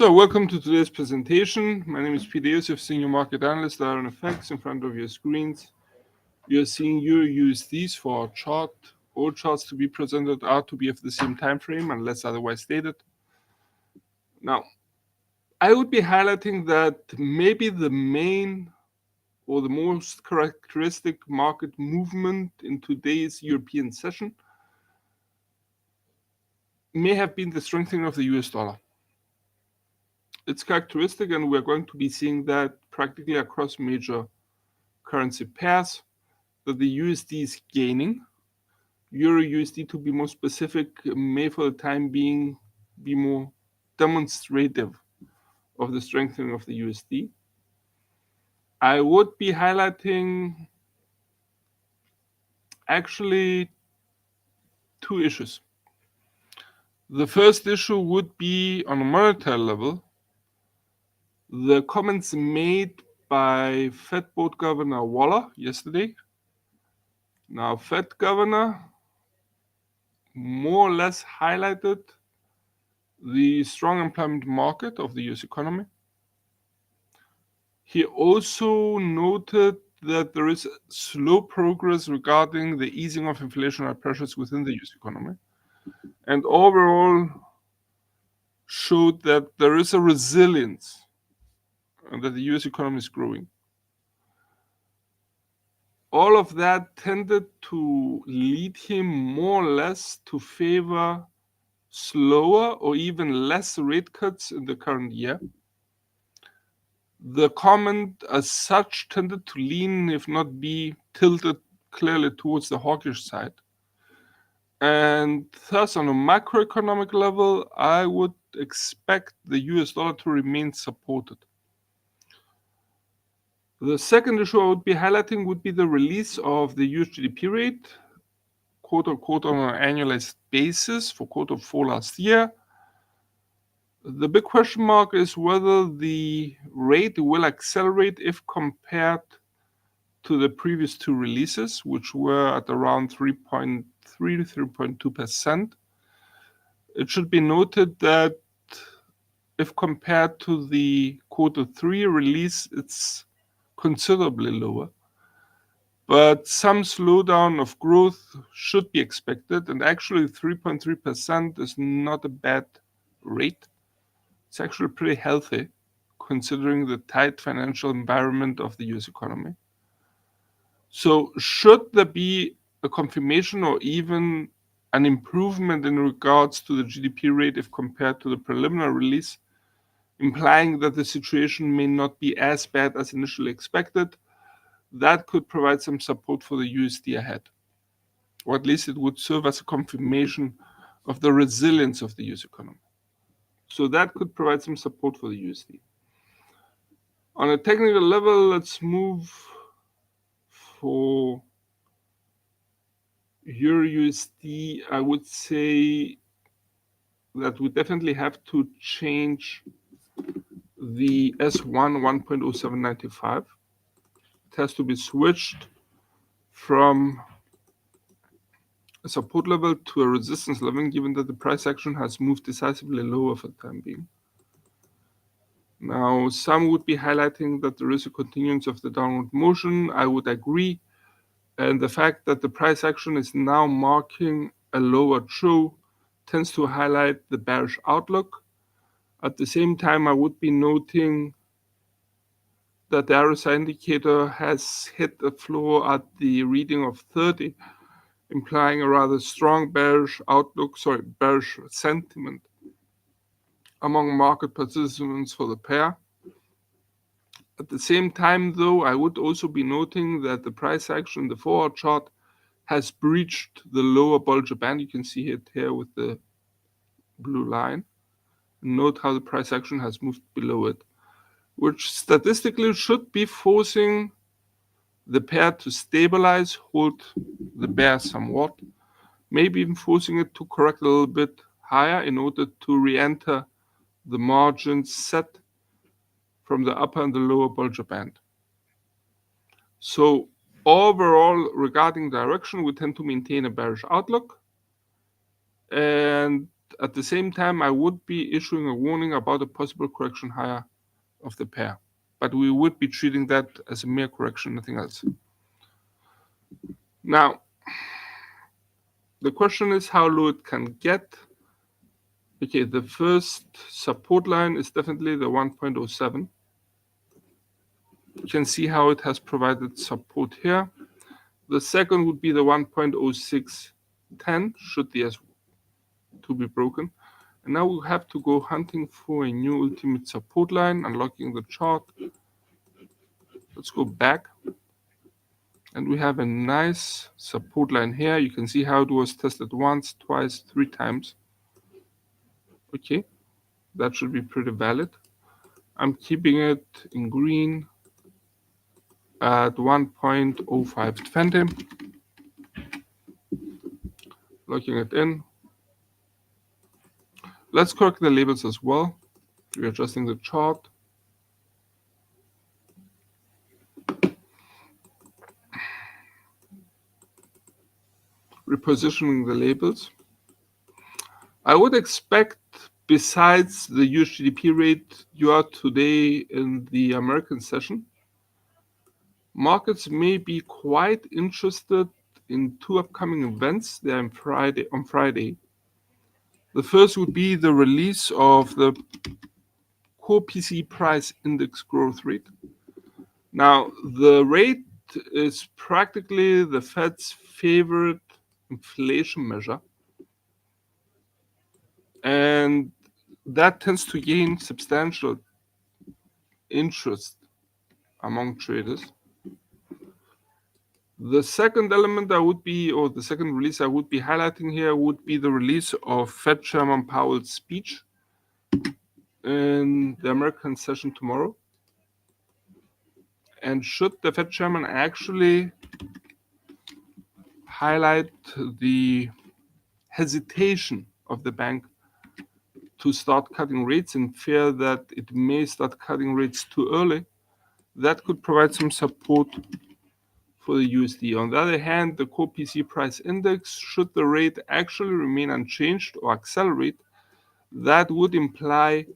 So, welcome to today's presentation. My name is Peter Yosef, Senior Market Analyst at IronFX. In front of your screens, you're seeing Euro USDs for our chart. All charts to be presented are to be of the same time frame unless otherwise stated. Now, I would be highlighting that maybe the main or the most characteristic market movement in today's European session may have been the strengthening of the US dollar. It's characteristic, and we're going to be seeing that practically across major currency pairs, that the USD is gaining. Euro USD, to be more specific, may for the time being be more demonstrative of the strengthening of the USD. I would be highlighting actually two issues. The first issue would be on a monetary level, the comments made by Fed Board Governor Waller yesterday. Now, Fed Governor more or less highlighted the strong employment market of the US economy. He also noted that there is slow progress regarding the easing of inflationary pressures within the US economy, and overall showed that there is a resilience and that the US economy is growing. All of that tended to lead him more or less to favor slower or even less rate cuts in the current year. The comment as such tended to lean, if not be tilted clearly towards the hawkish side. And thus, on a macroeconomic level, I would expect the US dollar to remain supported. The second issue I would be highlighting would be the release of the US GDP rate, quote unquote, on an annualized basis for quarter four last year. The big question mark is whether the rate will accelerate if compared to the previous two releases, which were at around 3.3 to 3.2%. It should be noted that if compared to the quarter three release, it's considerably lower. But some slowdown of growth should be expected, and actually 3.3% is not a bad rate. It's actually pretty healthy considering the tight financial environment of the US economy. So should there be a confirmation or even an improvement in regards to the GDP rate if compared to the preliminary release, implying that the situation may not be as bad as initially expected, that could provide some support for the USD ahead. Or at least it would serve as a confirmation of the resilience of the US economy. So that could provide some support for the USD. On a technical level, let's move for Euro USD. I would say that we definitely have to change the S1 1.0795. It has to be switched from a support level to a resistance level, given that the price action has moved decisively lower for the time being. Now, some would be highlighting that there is a continuance of the downward motion. I would agree. And the fact that the price action is now marking a lower true tends to highlight the bearish outlook. At the same time, I would be noting that the RSI indicator has hit a floor at the reading of 30, implying a rather strong bearish sentiment among market participants for the pair. At the same time, though, I would also be noting that the price action in the 4-hour chart has breached the lower Bollinger Band. You can see it here with the blue line. Note how the price action has moved below it, which statistically should be forcing the pair to stabilize, hold the bear somewhat, maybe even forcing it to correct a little bit higher in order to re-enter the margins set from the upper and the lower Bollinger Band. So overall, regarding direction, we tend to maintain a bearish outlook. And at the same time, I would be issuing a warning about a possible correction higher of the pair. But we would be treating that as a mere correction, nothing else. Now, the question is how low it can get. Okay, the first support line is definitely the 1.07. You can see how it has provided support here. The second would be the 1.0610, should the S2 be broken. And now we have to go hunting for a new ultimate support line, unlocking the chart. Let's go back. And we have a nice support line here. You can see how it was tested once, twice, 3 times. Okay, that should be pretty valid. I'm keeping it in green at 1.0520. Locking it in. Let's correct the labels as well. Readjusting the chart. Repositioning the labels. I would expect, besides the USGDP rate you are today in the American session, markets may be quite interested in 2 upcoming events there on Friday. The first would be the release of the core PCE price index growth rate. Now, the rate is practically the Fed's favorite inflation measure, and that tends to gain substantial interest among traders. The second element the second release I would be highlighting here would be the release of Fed Chairman Powell's speech in the American session tomorrow. And should the Fed Chairman actually highlight the hesitation of the bank to start cutting rates and fear that it may start cutting rates too early, that could provide some support for the USD. On the other hand, the core PCE price index, should the rate actually remain unchanged or accelerate, that would imply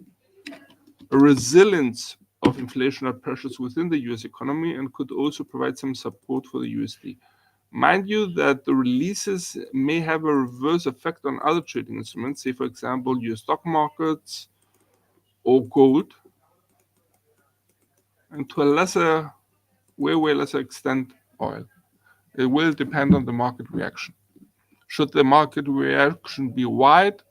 a resilience of inflationary pressures within the US economy and could also provide some support for the USD. Mind you that the releases may have a reverse effect on other trading instruments, say for example US stock markets or gold, and to a way lesser extent oil. It will depend on the market reaction. Should the market reaction be wide,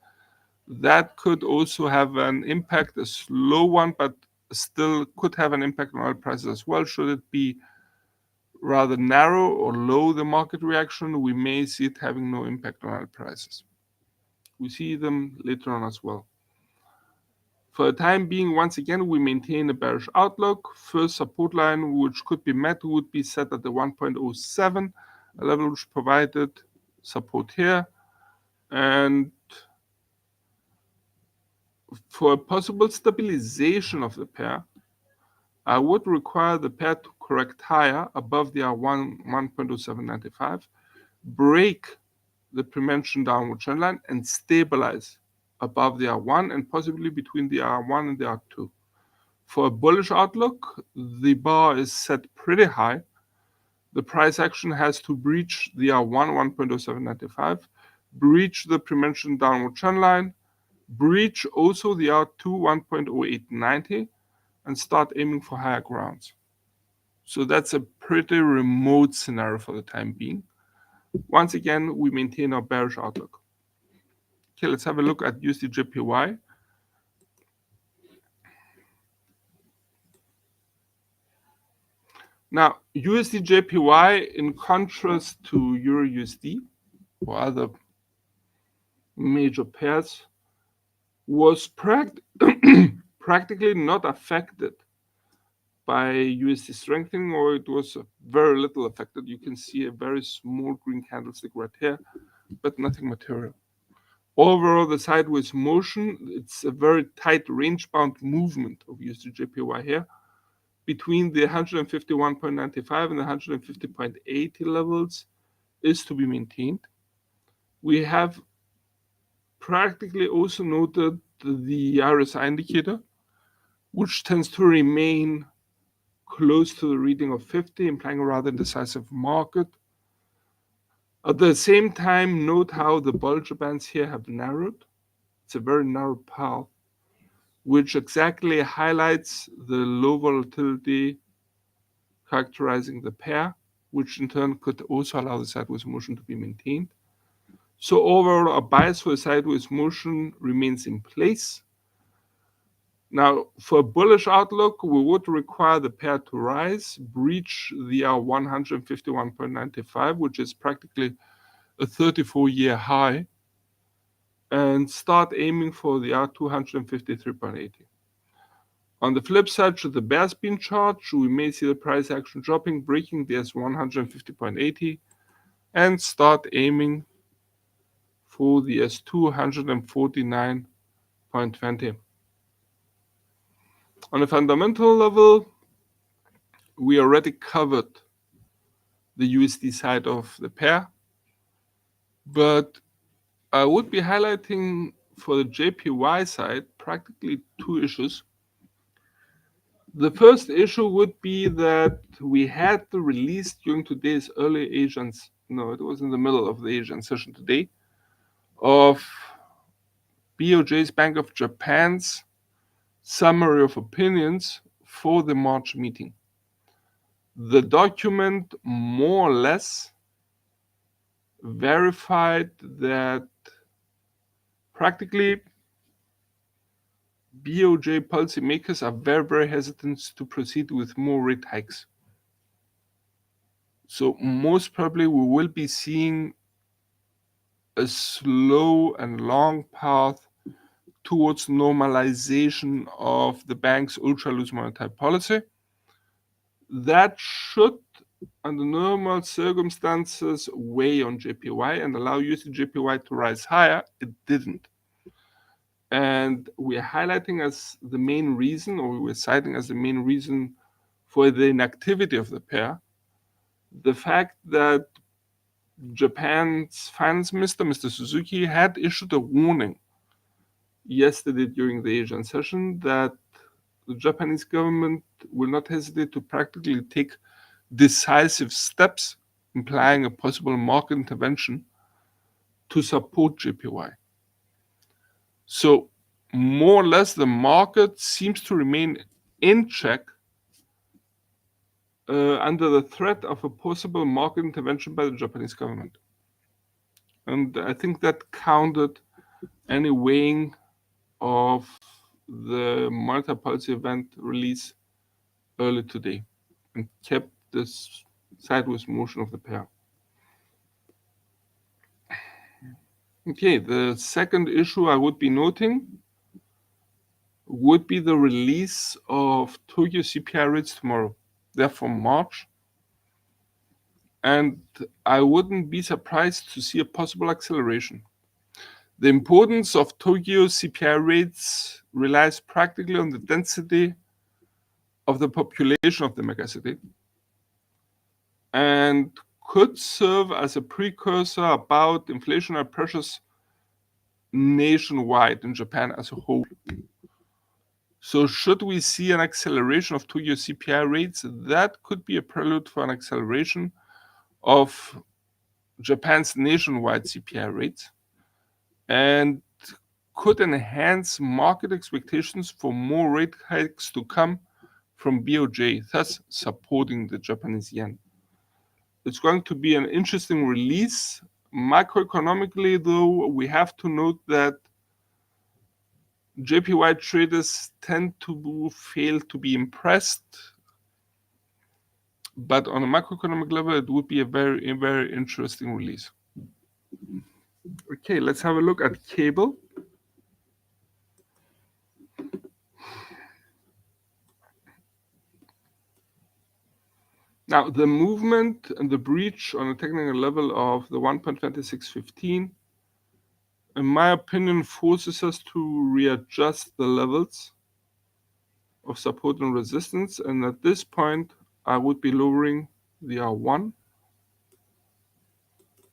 that could also have an impact, a slow one, but still could have an impact on oil prices as well. Should it be rather narrow or low, the market reaction, we may see it having no impact on oil prices. We see them later on as well. For the time being, once again, we maintain a bearish outlook. First support line which could be met would be set at the 1.07, a level which provided support here. And for a possible stabilization of the pair, I would require the pair to correct higher above the R1 1.0795, break the pre-mentioned downward trend line, and stabilize above the R1 and possibly between the R1 and the R2. For a bullish outlook, the bar is set pretty high. The price action has to breach the R1 1.0795, breach the pre-mentioned downward trend line, breach also the R2 1.0890, and start aiming for higher grounds. So that's a pretty remote scenario for the time being. Once again, we maintain our bearish outlook. Okay, let's have a look at USD/JPY. Now, USD/JPY, in contrast to Euro/USD or other major pairs, was practically not affected by USD strengthening, or it was very little affected. You can see a very small green candlestick right here, but nothing material. Overall, the sideways motion, it's a very tight range-bound movement of USD/JPY here between the 151.95 and the 150.80 levels is to be maintained. We have practically also noted the RSI indicator, which tends to remain close to the reading of 50, implying a rather indecisive market. At the same time, note how the Bollinger Bands here have narrowed. It's a very narrow path, which exactly highlights the low volatility characterizing the pair, which in turn could also allow the sideways motion to be maintained. So overall, a bias for a sideways motion remains in place. Now, for a bullish outlook, we would require the pair to rise, breach the R151.95, which is practically a 34-year high, and start aiming for the R253.80. On the flip side, should the bear spin chart, we may see the price action dropping, breaking the S150.80, and start aiming for the S249.20. On a fundamental level, we already covered the USD side of the pair, but I would be highlighting for the JPY side practically two issues. The first issue would be that we had the release during today's early Asian, no, it was in the middle of the Asian session today, of BOJ's Bank of Japan's summary of opinions for the March meeting. The document more or less verified that practically BOJ policymakers are very, very hesitant to proceed with more rate hikes. So most probably we will be seeing a slow and long path towards normalization of the bank's ultra-loose monetary policy. That should, under normal circumstances, weigh on JPY and allow USD-JPY to rise higher. It didn't. And we're highlighting as the main reason, or we're citing as the main reason for the inactivity of the pair, the fact that Japan's finance minister, Mr. Suzuki, had issued a warning yesterday during the Asian session that the Japanese government will not hesitate to practically take decisive steps, implying a possible market intervention to support JPY. So more or less the market seems to remain in check under the threat of a possible market intervention by the Japanese government. And I think that countered any weighing of the monetary policy event release early today and kept this sideways motion of the pair. Okay, the second issue I would be noting would be the release of Tokyo CPI rates tomorrow. They're from March. And I wouldn't be surprised to see a possible acceleration. The importance of Tokyo CPI rates relies practically on the density of the population of the megacity and could serve as a precursor about inflationary pressures nationwide in Japan as a whole. So should we see an acceleration of Tokyo CPI rates, that could be a prelude for an acceleration of Japan's nationwide CPI rates and could enhance market expectations for more rate hikes to come from BOJ, thus supporting the Japanese yen. It's going to be an interesting release. Macroeconomically, though, we have to note that JPY traders tend to fail to be impressed. But on a macroeconomic level, it would be a very, very interesting release. Okay, let's have a look at cable. Now, the movement and the breach on a technical level of the 1.2615, in my opinion, forces us to readjust the levels of support and resistance. And at this point, I would be lowering the R1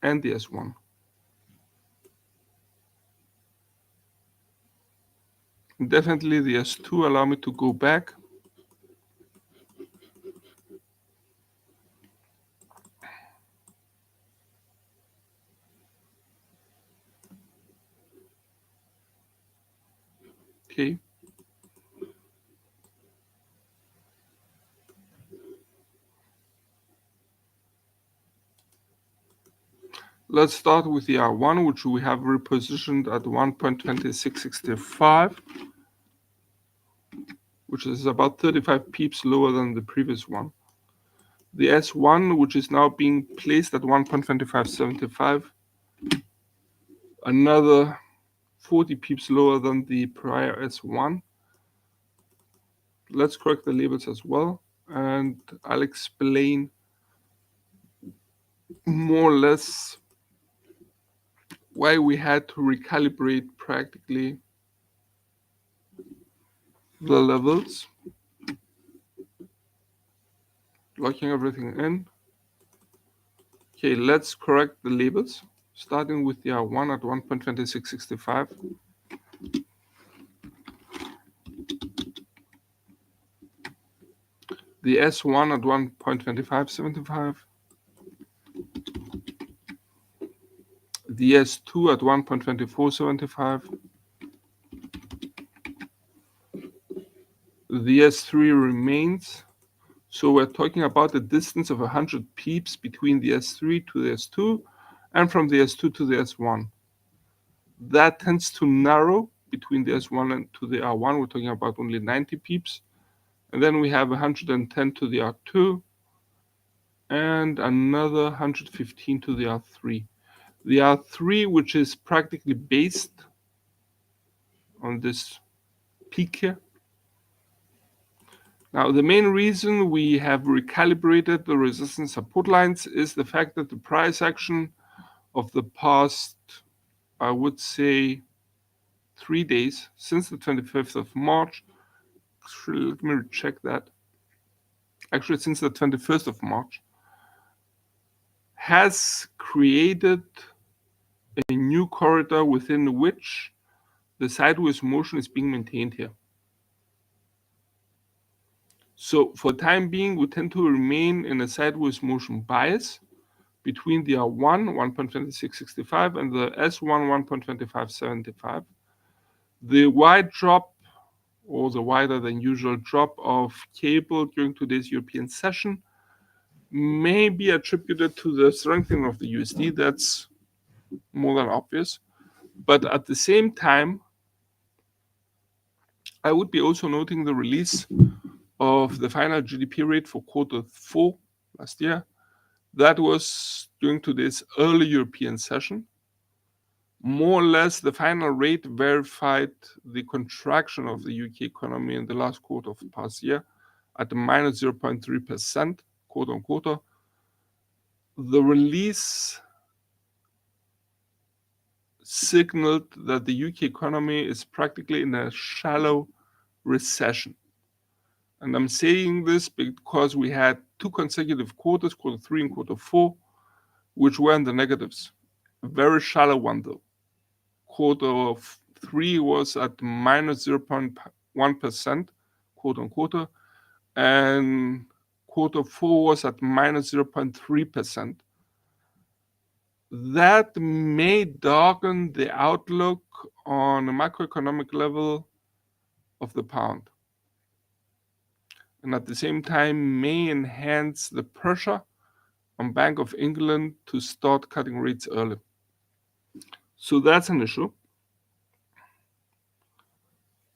and the S1. Definitely the S2 allow me to go back. Okay. Let's start with the R1, which we have repositioned at 1.2665, which is about 35 pips lower than the previous one. The S1, which is now being placed at 1.2575, another 40 pips lower than the prior S1. Let's correct the labels as well, and I'll explain more or less why we had to recalibrate practically the levels, locking everything in. Okay, let's correct the labels, starting with the R1 at 1.2665. The S1 at 1.2575. The S2 at 1.2475. The S3 remains. So we're talking about a distance of 100 pips between the S3 to the S2 and from the S2 to the S1. That tends to narrow between the S1 and to the R1. We're talking about only 90 pips. And then we have 110 to the R2 and another 115 to the R3. The R3, which is practically based on this peak here. Now, the main reason we have recalibrated the resistance support lines is the fact that the price action of the past, I would say, 3 days, since the 25th of March, actually, let me check that. Actually, since the 21st of March, has created a new corridor within which the sideways motion is being maintained here. So for the time being, we tend to remain in a sideways motion bias between the R1 1.2665 and the S1 1.2575. The wide drop or the wider than usual drop of cable during today's European session may be attributed to the strengthening of the USD. That's more than obvious. But at the same time, I would be also noting the release of the final GDP rate for Q4 last year. That was during today's early European session. More or less, the final rate verified the contraction of the UK economy in the last quarter of the past year at minus 0.3%, quarter on quarter. The release signaled that the UK economy is practically in a shallow recession. And I'm saying this because we had 2 consecutive quarters, Q3 and Q4, which were in the negatives. A very shallow one, though. Q3 was at minus 0.1%, quote unquote, and Q4 was at minus 0.3%. That may darken the outlook on a macroeconomic level of the pound, and at the same time may enhance the pressure on Bank of England to start cutting rates early. So that's an issue.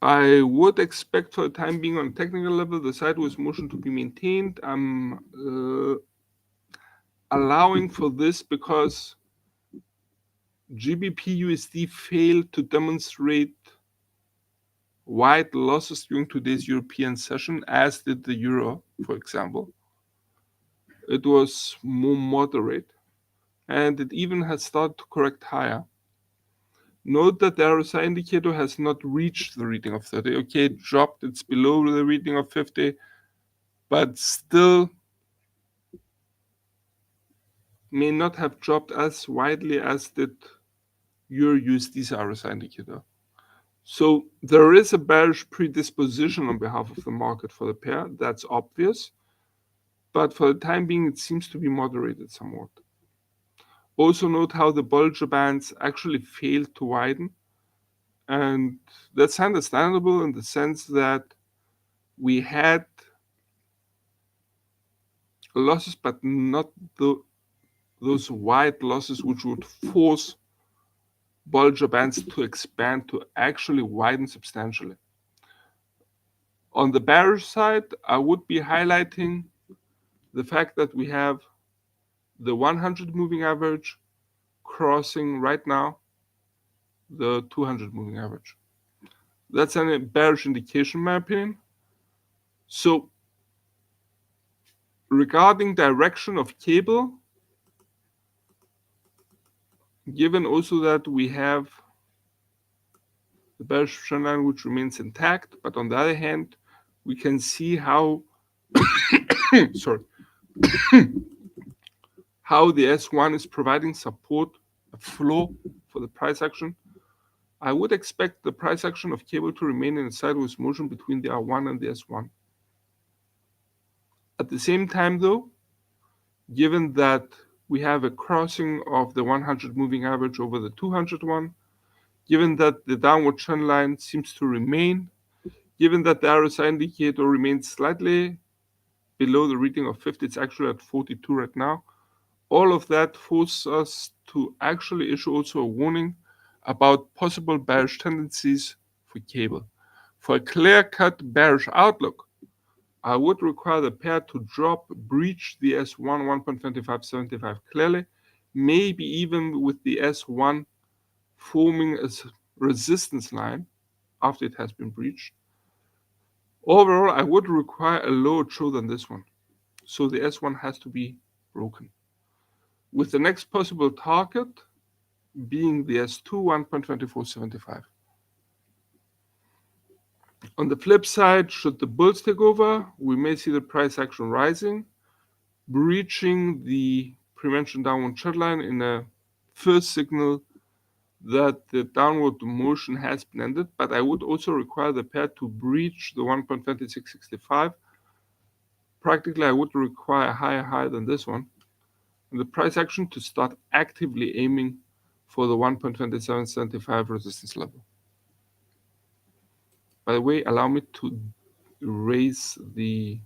I would expect for the time being on a technical level the sideways motion to be maintained. I'm allowing for this because GBP USD failed to demonstrate wide losses during today's European session, as did the euro, for example. It was more moderate, and it even has started to correct higher. Note that the RSI indicator has not reached the reading of 30. Okay, it dropped, it's below the reading of 50, but still may not have dropped as widely as did Euro USD's RSI indicator. So there is a bearish predisposition on behalf of the market for the pair. That's obvious. But for the time being, it seems to be moderated somewhat. Also note how the Bollinger Bands actually failed to widen. And that's understandable in the sense that we had losses, but not those wide losses which would force Bollinger Bands to expand, to actually widen substantially. On the bearish side, I would be highlighting the fact that we have the 100 moving average crossing right now the 200 moving average. That's a bearish indication, in my opinion. So regarding direction of cable, given also that we have the bearish trend line which remains intact, but on the other hand, we can see how sorry, how the S1 is providing support, a floor for the price action. I would expect the price action of cable to remain in a sideways motion between the R1 and the S1. At the same time, though, given that we have a crossing of the 100 moving average over the 200 one, given that the downward trend line seems to remain, given that the RSI indicator remains slightly below the reading of 50, it's actually at 42 right now, all of that forces us to actually issue also a warning about possible bearish tendencies for cable. For a clear-cut bearish outlook, I would require the pair to drop, breach the S1 1.2575 clearly, maybe even with the S1 forming a resistance line after it has been breached. Overall, I would require a lower true than this one. So the S1 has to be broken. With the next possible target being the S2 1.2475. On the flip side, should the bulls take over, we may see the price action rising, breaching the pre-mentioned downward trend line in a first signal that the downward motion has been ended, but I would also require the pair to breach the 1.2665. Practically, I would require a higher high than this one, and the price action to start actively aiming for the 1.2775 resistance level. By the way, allow me to raise the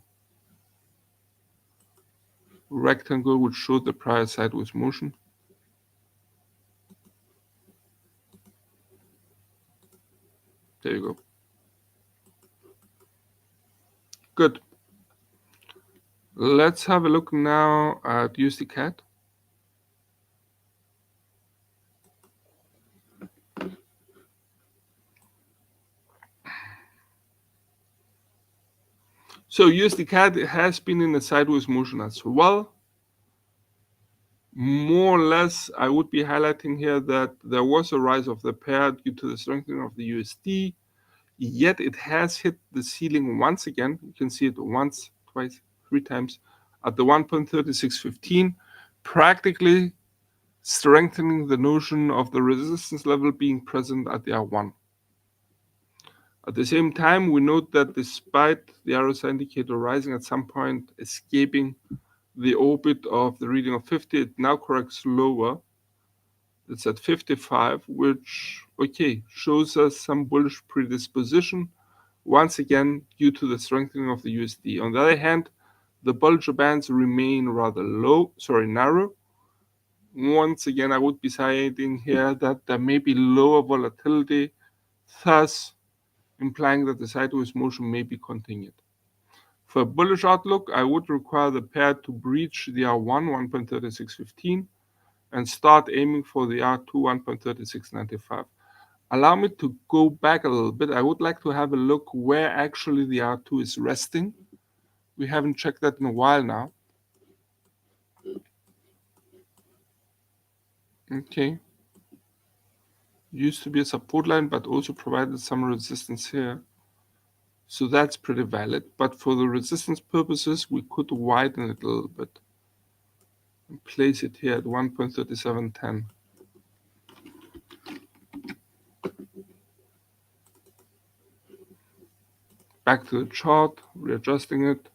rectangle which showed the prior sideways motion. There you go. Good. Let's have a look now at USD CAD. So USD CAD has been in a sideways motion as well. More or less, I would be highlighting here that there was a rise of the pair due to the strengthening of the USD, yet it has hit the ceiling once again. You can see it once, twice, three times at the 1.3615, practically strengthening the notion of the resistance level being present at the R1. At the same time, we note that despite the RSI indicator rising at some point, escaping the orbit of the reading of 50, it now corrects lower. It's at 55, which, okay, shows us some bullish predisposition, once again, due to the strengthening of the USD. On the other hand, the Bollinger Bands remain rather narrow. Once again, I would be citing here that there may be lower volatility, thus implying that the sideways motion may be continued. For a bullish outlook, I would require the pair to breach the R1 1.3615 and start aiming for the R2 1.3695. Allow me to go back a little bit. I would like to have a look where actually the R2 is resting. We haven't checked that in a while now. Okay. Used to be a support line, but also provided some resistance here. So that's pretty valid. But for the resistance purposes, we could widen it a little bit and place it here at 1.3710. Back to the chart, readjusting it.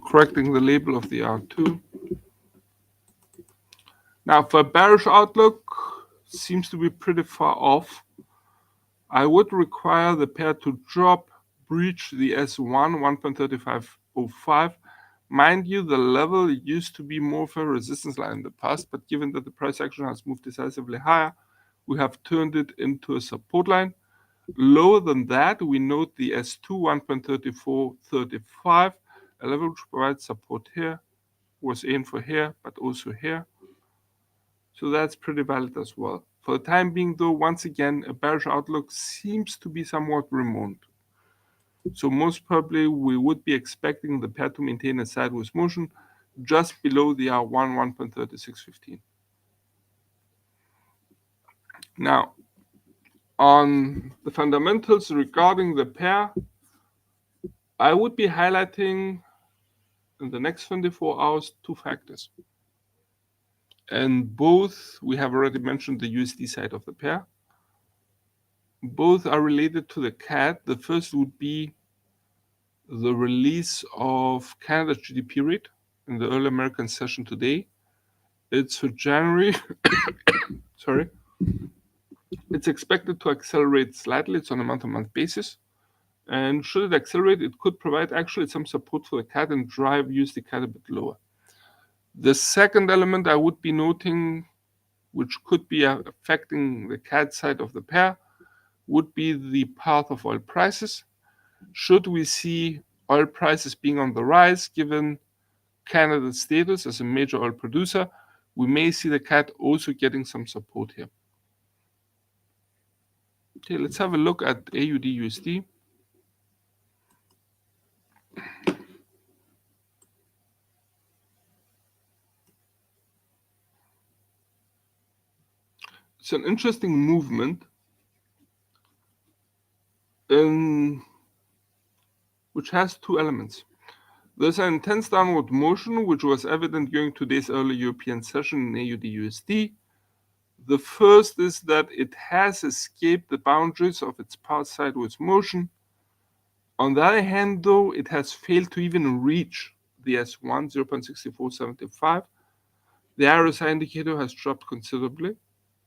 Correcting the label of the R2. Now for a bearish outlook, seems to be pretty far off. I would require the pair to drop, breach the S1 1.3505. Mind you, the level used to be more of a resistance line in the past, but given that the price action has moved decisively higher, we have turned it into a support line. Lower than that, we note the S2 1.3435, a level which provides support here, was aimed for here, but also here. So that's pretty valid as well. For the time being, though, once again, a bearish outlook seems to be somewhat remote. So most probably we would be expecting the pair to maintain a sideways motion just below the R1 1.3615. Now, on the fundamentals regarding the pair, I would be highlighting in the next 24 hours two factors. And both, we have already mentioned the USD side of the pair. Both are related to the CAD. The first would be the release of Canada's GDP rate in the early American session today. It's for January. Sorry. It's expected to accelerate slightly. It's on a month-to-month basis. And should it accelerate, it could provide actually some support for the CAD and drive USD CAD a bit lower. The second element I would be noting, which could be affecting the CAD side of the pair, would be the path of oil prices. Should we see oil prices being on the rise, given Canada's status as a major oil producer, we may see the CAD also getting some support here. Okay, let's have a look at AUD USD. It's an interesting movement which has two elements. There's an intense downward motion, which was evident during today's early European session in AUD USD. The first is that it has escaped the boundaries of its past sideways motion. On the other hand, though, it has failed to even reach the S1 0.6475. The RSI indicator has dropped considerably,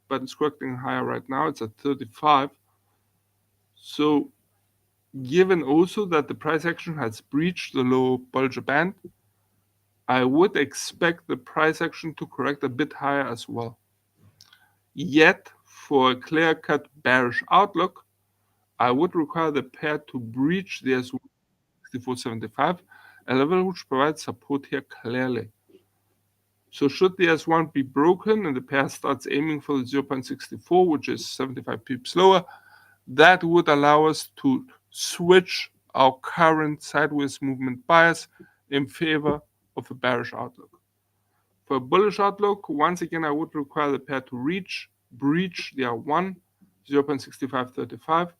but it's correcting higher right now. It's at 35. So given also that the price action has breached the low Bollinger Band, I would expect the price action to correct a bit higher as well. Yet, for a clear-cut bearish outlook, I would require the pair to breach the S1 6475, a level which provides support here clearly. So should the S1 be broken and the pair starts aiming for the 0.64, which is 75 pips lower, that would allow us to switch our current sideways movement bias in favor of a bearish outlook. For a bullish outlook, once again, I would require the pair to breach the R1 0.6535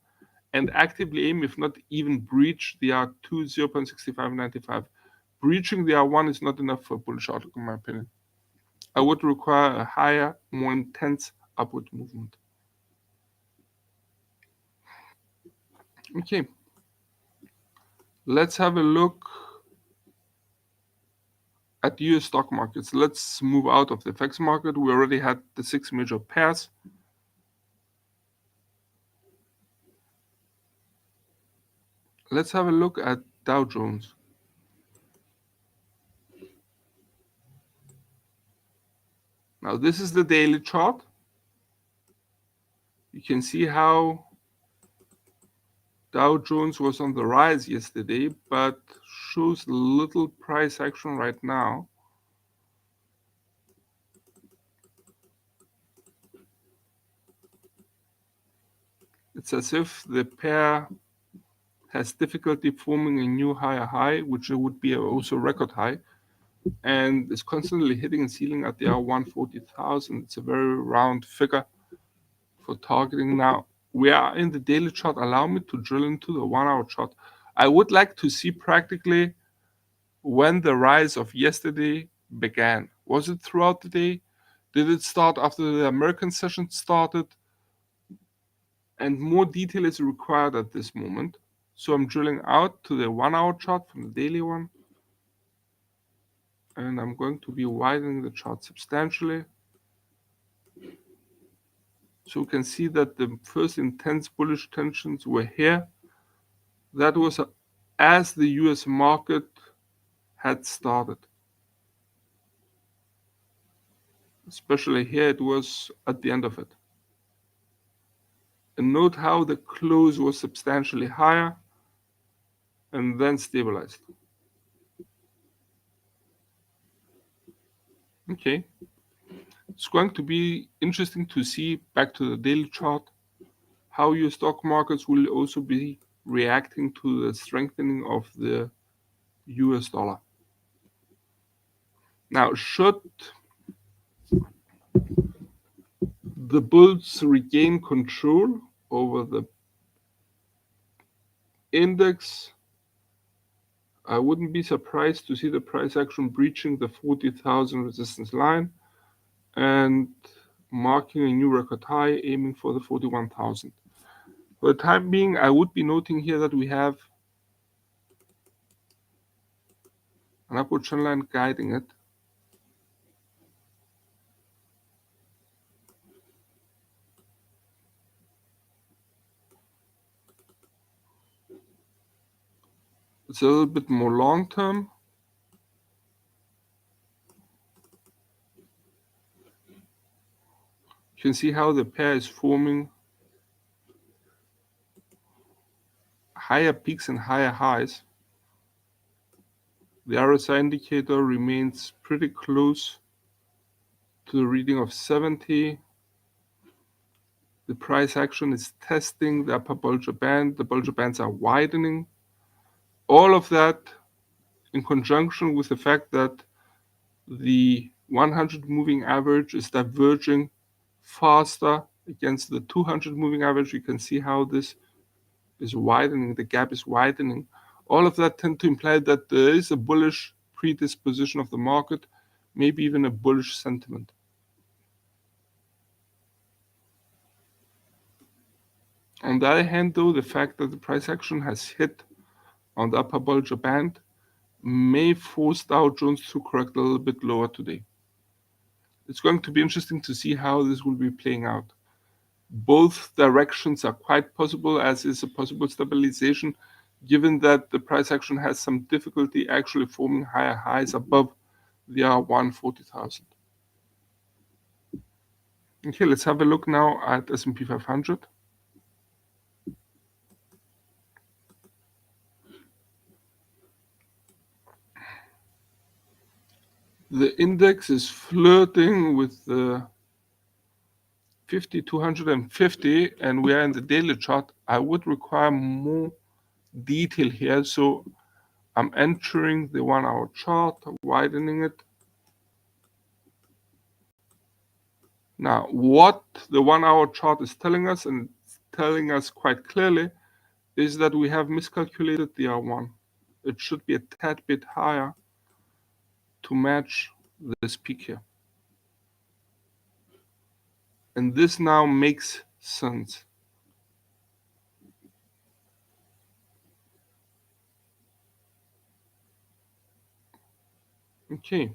and actively aim, if not even breach the R2 0.6595. Breaching the R1 is not enough for a bullish outlook, in my opinion. I would require a higher, more intense upward movement. Okay, let's have a look at US stock markets. Let's move out of the FX market. We already had the 6 major pairs. Let's have a look at Dow Jones. Now this is the daily chart. You can see how Dow Jones was on the rise yesterday, but shows little price action right now. It's as if the pair has difficulty forming a new higher high, which would be also a record high, and is constantly hitting and ceiling at the R140,000. It's a very round figure for targeting. Now, we are in the daily chart. Allow me to drill into the 1-hour chart. I would like to see practically when the rise of yesterday began. Was it throughout the day? Did it start after the American session started? And more detail is required at this moment. So I'm drilling out to the 1 hour chart from the daily one. And I'm going to be widening the chart substantially. So we can see that the first intense bullish tensions were here. That was as the US market had started. Especially here it was at the end of it. And note how the close was substantially higher and then stabilized. Okay. It's going to be interesting to see, back to the daily chart, how your stock markets will also be reacting to the strengthening of the US dollar. Now, should the bulls regain control over the index, I wouldn't be surprised to see the price action breaching the 40,000 resistance line and marking a new record high, aiming for the 41,000. For the time being, I would be noting here that we have an upward trend line guiding it. It's a little bit more long term. You can see how the pair is forming higher peaks and higher highs. The RSI indicator remains pretty close to the reading of 70. The price action is testing the upper Bollinger Band. The Bollinger Bands are widening. All of that in conjunction with the fact that the 100 moving average is diverging faster against the 200 moving average. You can see how this is widening, the gap is widening. All of that tend to imply that there is a bullish predisposition of the market, maybe even a bullish sentiment. On the other hand, though, the fact that the price action has hit on the upper Bollinger Band may force Dow Jones to correct a little bit lower today. It's going to be interesting to see how this will be playing out. Both directions are quite possible, as is a possible stabilization, given that the price action has some difficulty actually forming higher highs above the R1 40,000. Okay, let's have a look now at S&P 500. The index is flirting with the 50, 250, and we are in the daily chart. I would require more detail here, so I'm entering the 1 hour chart, widening it. Now, what the 1 hour chart is telling us, and it's telling us quite clearly, is that we have miscalculated the R1. It should be a tad bit higher to match this peak here. And this now makes sense. Okay.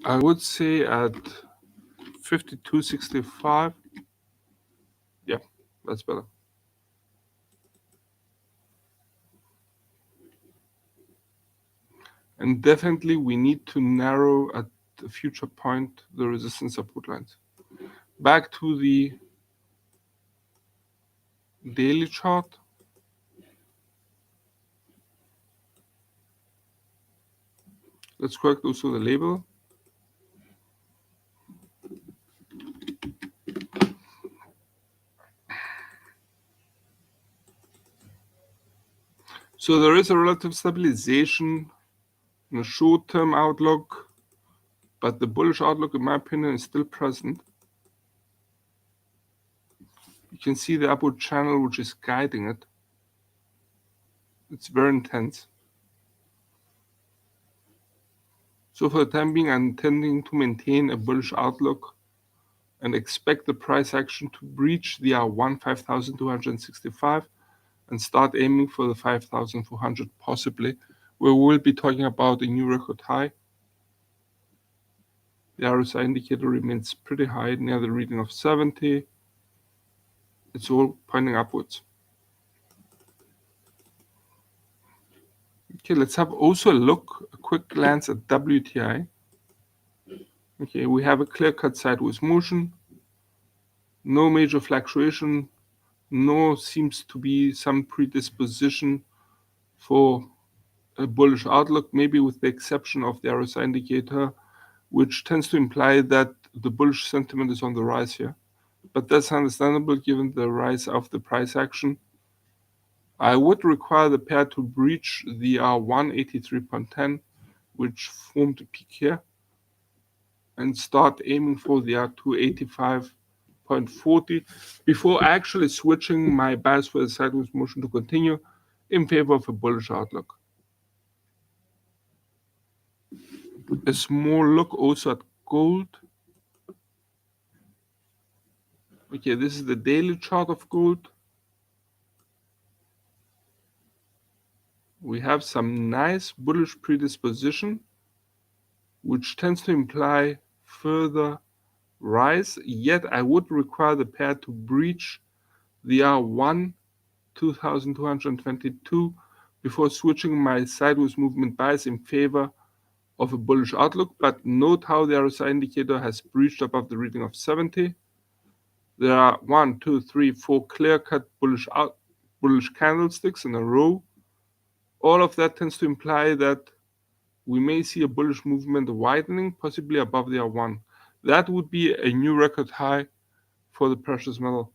I would say at 52.65. Yeah, that's better. And definitely we need to narrow at the future point the resistance support lines. Back to the daily chart. Let's correct also the label. So there is a relative stabilization in a short-term outlook but the bullish outlook, in my opinion, is still present. You can see the upward channel which is guiding it. It's very intense. So for the time being, I'm intending to maintain a bullish outlook and expect the price action to breach the R1 5,265 and start aiming for the 5,400 possibly, where we'll be talking about a new record high. The RSI indicator remains pretty high, near the reading of 70. It's all pointing upwards. Okay, let's have also a quick glance at WTI. Okay, we have a clear-cut sideways motion, no major fluctuation, no seems to be some predisposition for a bullish outlook, maybe with the exception of the RSI indicator, which tends to imply that the bullish sentiment is on the rise here. But that's understandable given the rise of the price action. I would require the pair to breach the R183.10, which formed a peak here, and start aiming for the R285.40 before actually switching my bias for the sideways motion to continue in favor of a bullish outlook. A small look also at gold. Okay, this is the daily chart of gold. We have some nice bullish predisposition, which tends to imply further rise, yet I would require the pair to breach the R1 2222 before switching my sideways movement bias in favor of a bullish outlook. But note how the RSI indicator has breached above the reading of 70. There are 1, 2, 3, 4 clear-cut bullish candlesticks in a row. All of that tends to imply that we may see a bullish movement widening, possibly above the R1. That would be a new record high for the precious metal.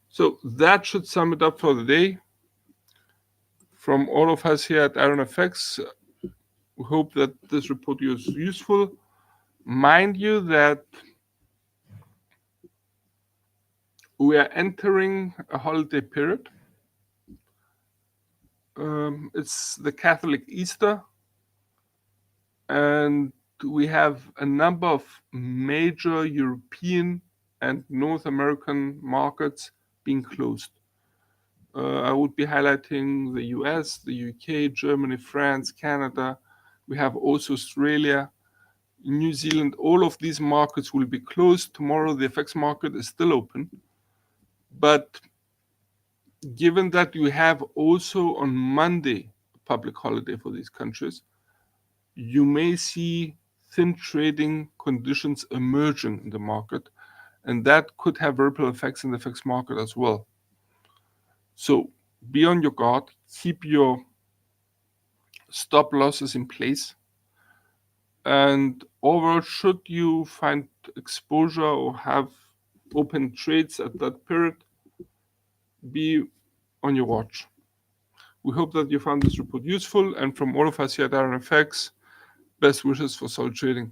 So that should sum it up for the day. From all of us here at IronFX, we hope that this report was useful. Mind you that we are entering a holiday period. It's the Catholic Easter, and we have a number of major European and North American markets being closed. I would be highlighting the US, the UK, Germany, France, Canada. We have also Australia, New Zealand. All of these markets will be closed. Tomorrow, the FX market is still open. But given that you have also on Monday a public holiday for these countries, you may see thin trading conditions emerging in the market, and that could have ripple effects in the FX market as well. So be on your guard, keep your stop losses in place, and overall, should you find exposure or have open trades at that period, be on your watch. We hope that you found this report useful, and from all of us here at IronFX, best wishes for solid trading.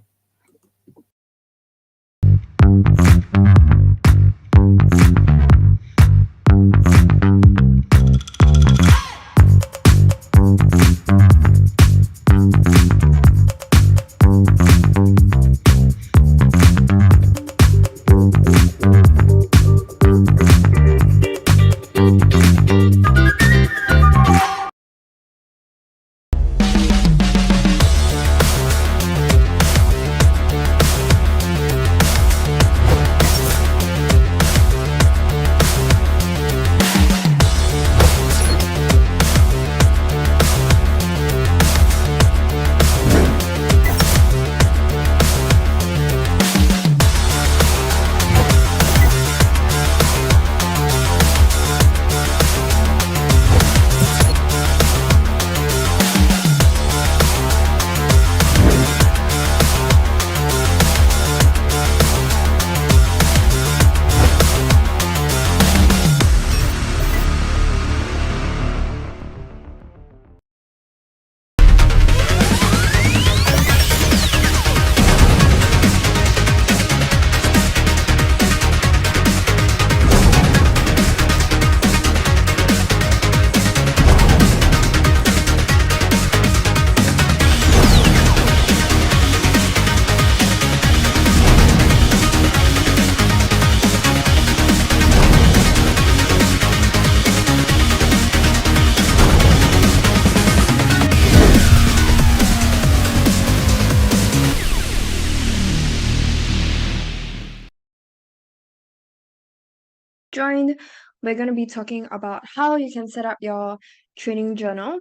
joined. We're going to be talking about how you can set up your trading journal,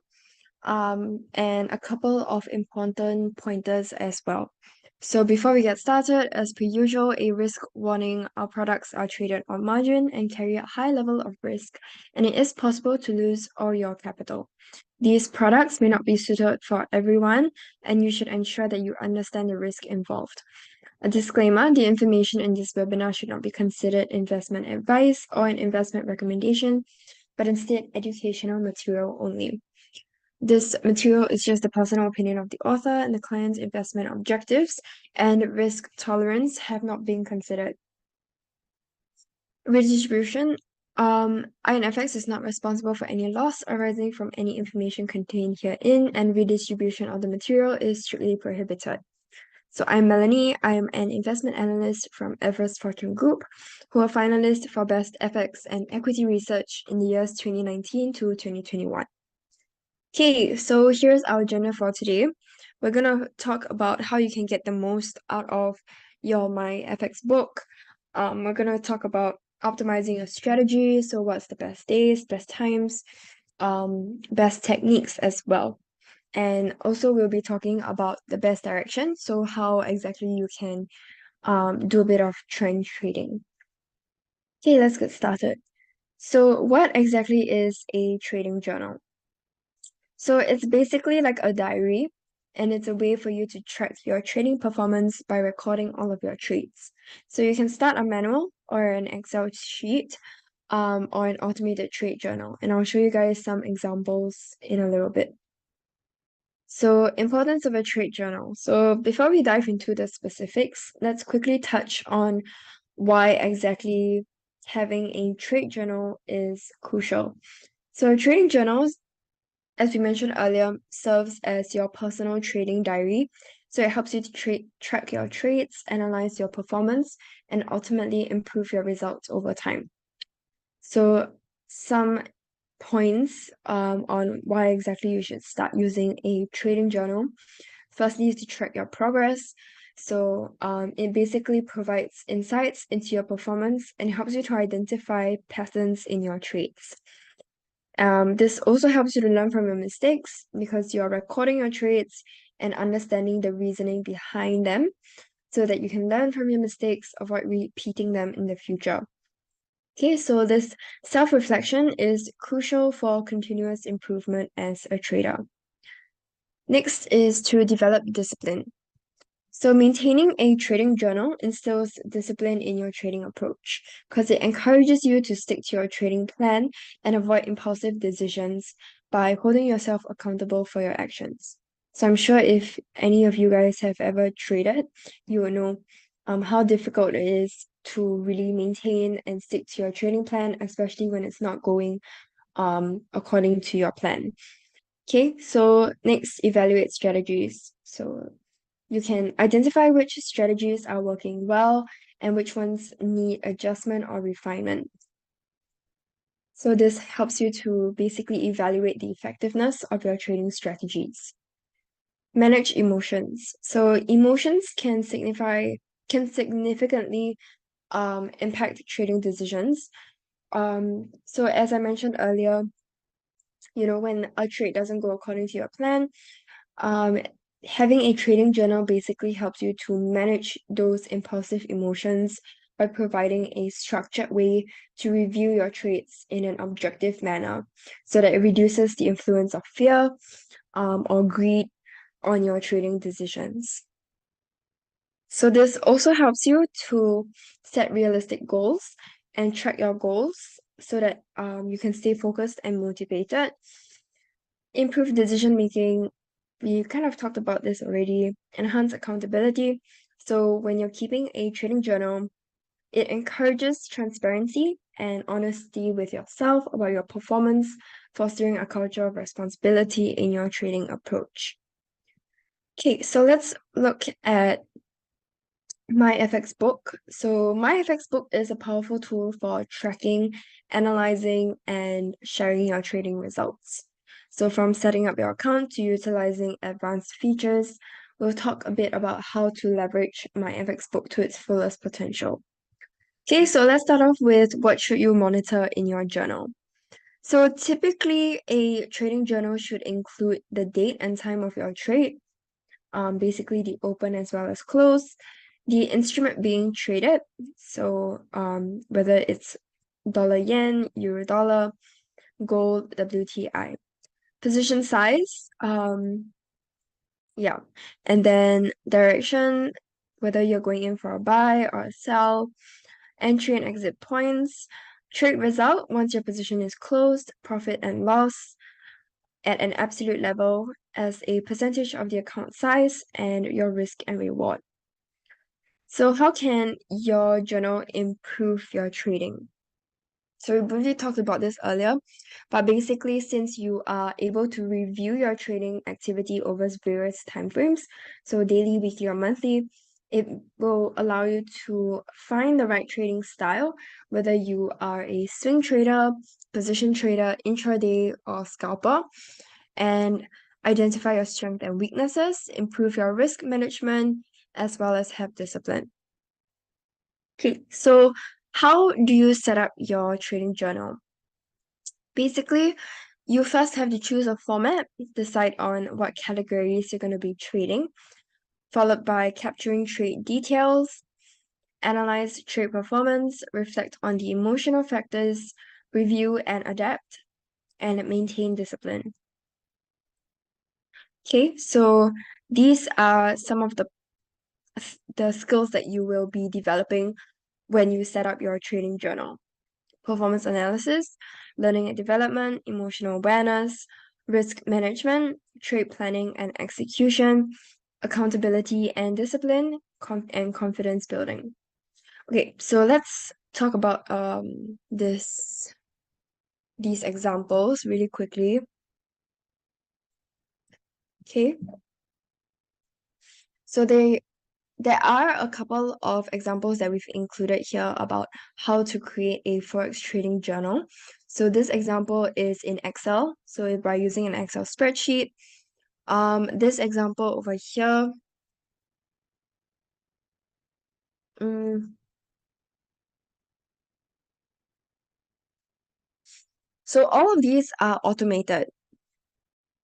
and a couple of important pointers as well. So before we get started, as per usual, a risk warning: our products are traded on margin and carry a high level of risk, and it is possible to lose all your capital. These products may not be suited for everyone, and you should ensure that you understand the risk involved. A disclaimer: the information in this webinar should not be considered investment advice or an investment recommendation, but instead educational material only. This material is just the personal opinion of the author, and the client's investment objectives and risk tolerance have not been considered. Redistribution. IronFX is not responsible for any loss arising from any information contained herein, and redistribution of the material is strictly prohibited. So I'm Melanie. I am an investment analyst from Everest Fortune Group, who are finalists for Best FX and Equity Research in the years 2019 to 2021. Okay, so here's our agenda for today. We're going to talk about how you can get the most out of your MyFX book. We're going to talk about optimizing your strategy. So what's the best days, best times, best techniques as well. And also we'll be talking about the best direction. So how exactly you can do a bit of trend trading. Okay, let's get started. So what exactly is a trading journal? So it's basically like a diary, and it's a way for you to track your trading performance by recording all of your trades. So you can start a manual or an Excel sheet, or an automated trade journal. And I'll show you guys some examples in a little bit. So, importance of a trade journal. So before we dive into the specifics, let's quickly touch on why exactly having a trade journal is crucial. So trading journals, as we mentioned earlier, serves as your personal trading diary. So it helps you to track your trades, analyze your performance, and ultimately improve your results over time. So some points on why exactly you should start using a trading journal. Firstly, is to track your progress. So it basically provides insights into your performance and helps you to identify patterns in your trades. This also helps you to learn from your mistakes because you're recording your trades and understanding the reasoning behind them so that you can learn from your mistakes, avoid repeating them in the future. Okay, so this self-reflection is crucial for continuous improvement as a trader. Next is to develop discipline. So maintaining a trading journal instills discipline in your trading approach because it encourages you to stick to your trading plan and avoid impulsive decisions by holding yourself accountable for your actions. So I'm sure if any of you guys have ever traded, you will know how difficult it is to really maintain and stick to your trading plan, especially when it's not going according to your plan. Okay, so next, evaluate strategies. So you can identify which strategies are working well and which ones need adjustment or refinement. So this helps you to basically evaluate the effectiveness of your trading strategies. Manage emotions. So emotions can significantly impact trading decisions. So as I mentioned earlier, when a trade doesn't go according to your plan, having a trading journal basically helps you to manage those impulsive emotions by providing a structured way to review your trades in an objective manner so that it reduces the influence of fear or greed on your trading decisions. So this also helps you to set realistic goals and track your goals so that you can stay focused and motivated. Improve decision making. We kind of talked about this already. Enhance accountability. So when you're keeping a trading journal, it encourages transparency and honesty with yourself about your performance, fostering a culture of responsibility in your trading approach. Okay, so let's look at MyFX book. So MyFX book is a powerful tool for tracking, analyzing, and sharing your trading results. So from setting up your account to utilizing advanced features, we'll talk a bit about how to leverage MyFX book to its fullest potential. Okay, so let's start off with what should you monitor in your journal. So typically, a trading journal should include the date and time of your trade, basically the open as well as close, the instrument being traded, so whether it's dollar yen, euro dollar, gold, WTI, position size, yeah, and then direction, whether you're going in for a buy or a sell, entry and exit points, trade result once your position is closed, profit and loss at an absolute level as a percentage of the account size, and your risk and reward. So how can your journal improve your trading? So we briefly talked about this earlier, but basically, since you are able to review your trading activity over various timeframes, so daily, weekly, or monthly, it will allow you to find the right trading style, whether you are a swing trader, position trader, intraday, or scalper, and identify your strengths and weaknesses, improve your risk management, as well as have discipline. Okay, so how do you set up your trading journal? Basically, you first have to choose a format, decide on what categories you're going to be trading, followed by capturing trade details, analyze trade performance, reflect on the emotional factors, review and adapt, and maintain discipline. Okay, so these are some of the skills that you will be developing when you set up your trading journal. Performance analysis, learning and development, emotional awareness, risk management, trade planning and execution, accountability and discipline, and confidence building. Okay, so let's talk about these examples really quickly. Okay, so there are a couple of examples that we've included here about how to create a Forex trading journal. So this example is in Excel. So by using an Excel spreadsheet, this example over here, mm, so all of these are automated.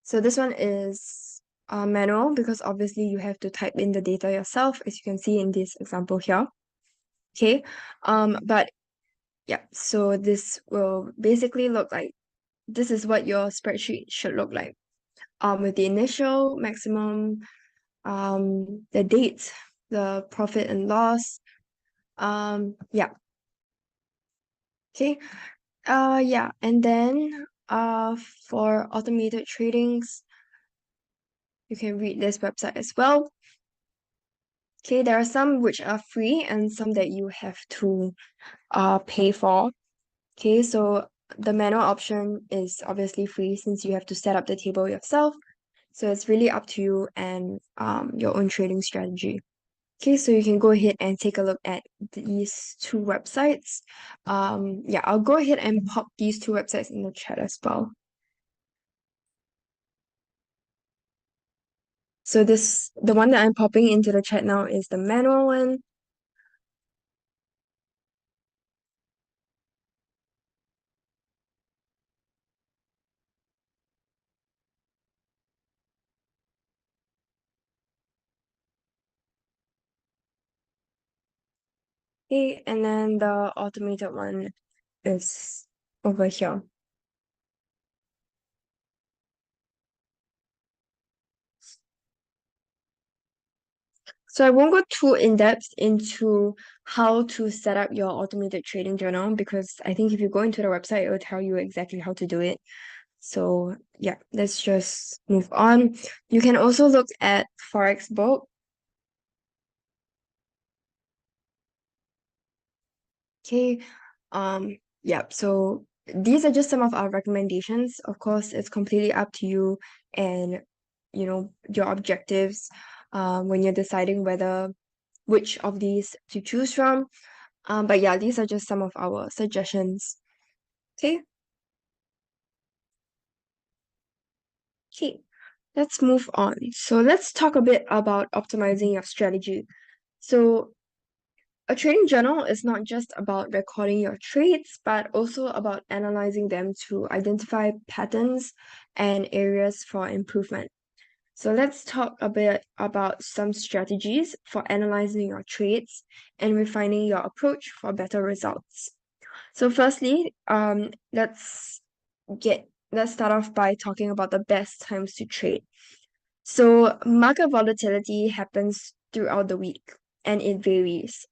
So this one is manual because obviously you have to type in the data yourself, as you can see in this example here. Okay, but yeah, so this will basically look like this is what your spreadsheet should look like. With the initial, maximum, the date, the profit and loss. Yeah. Okay. Yeah, and then for automated tradings, you can read this website as well. Okay, there are some which are free and some that you have to pay for. Okay, so the manual option is obviously free since you have to set up the table yourself. So it's really up to you and your own trading strategy. Okay, so you can go ahead and take a look at these two websites. Yeah, I'll go ahead and pop these two websites in the chat as well. So the one that I'm popping into the chat now is the manual one. Okay, and then the automated one is over here. So I won't go too in-depth into how to set up your automated trading journal because I think if you go into the website, it will tell you exactly how to do it. So yeah, let's just move on. You can also look at Forex book. Okay. Yeah, so these are just some of our recommendations. Of course, it's completely up to you and your objectives when you're deciding whether which of these to choose from. But yeah, these are just some of our suggestions. Okay. Okay. Let's move on. So let's talk a bit about optimizing your strategy. So A trading journal is not just about recording your trades, but also about analyzing them to identify patterns and areas for improvement. So let's talk a bit about some strategies for analyzing your trades and refining your approach for better results. So firstly, let's start off by talking about the best times to trade. So market volatility happens throughout the week and it varies.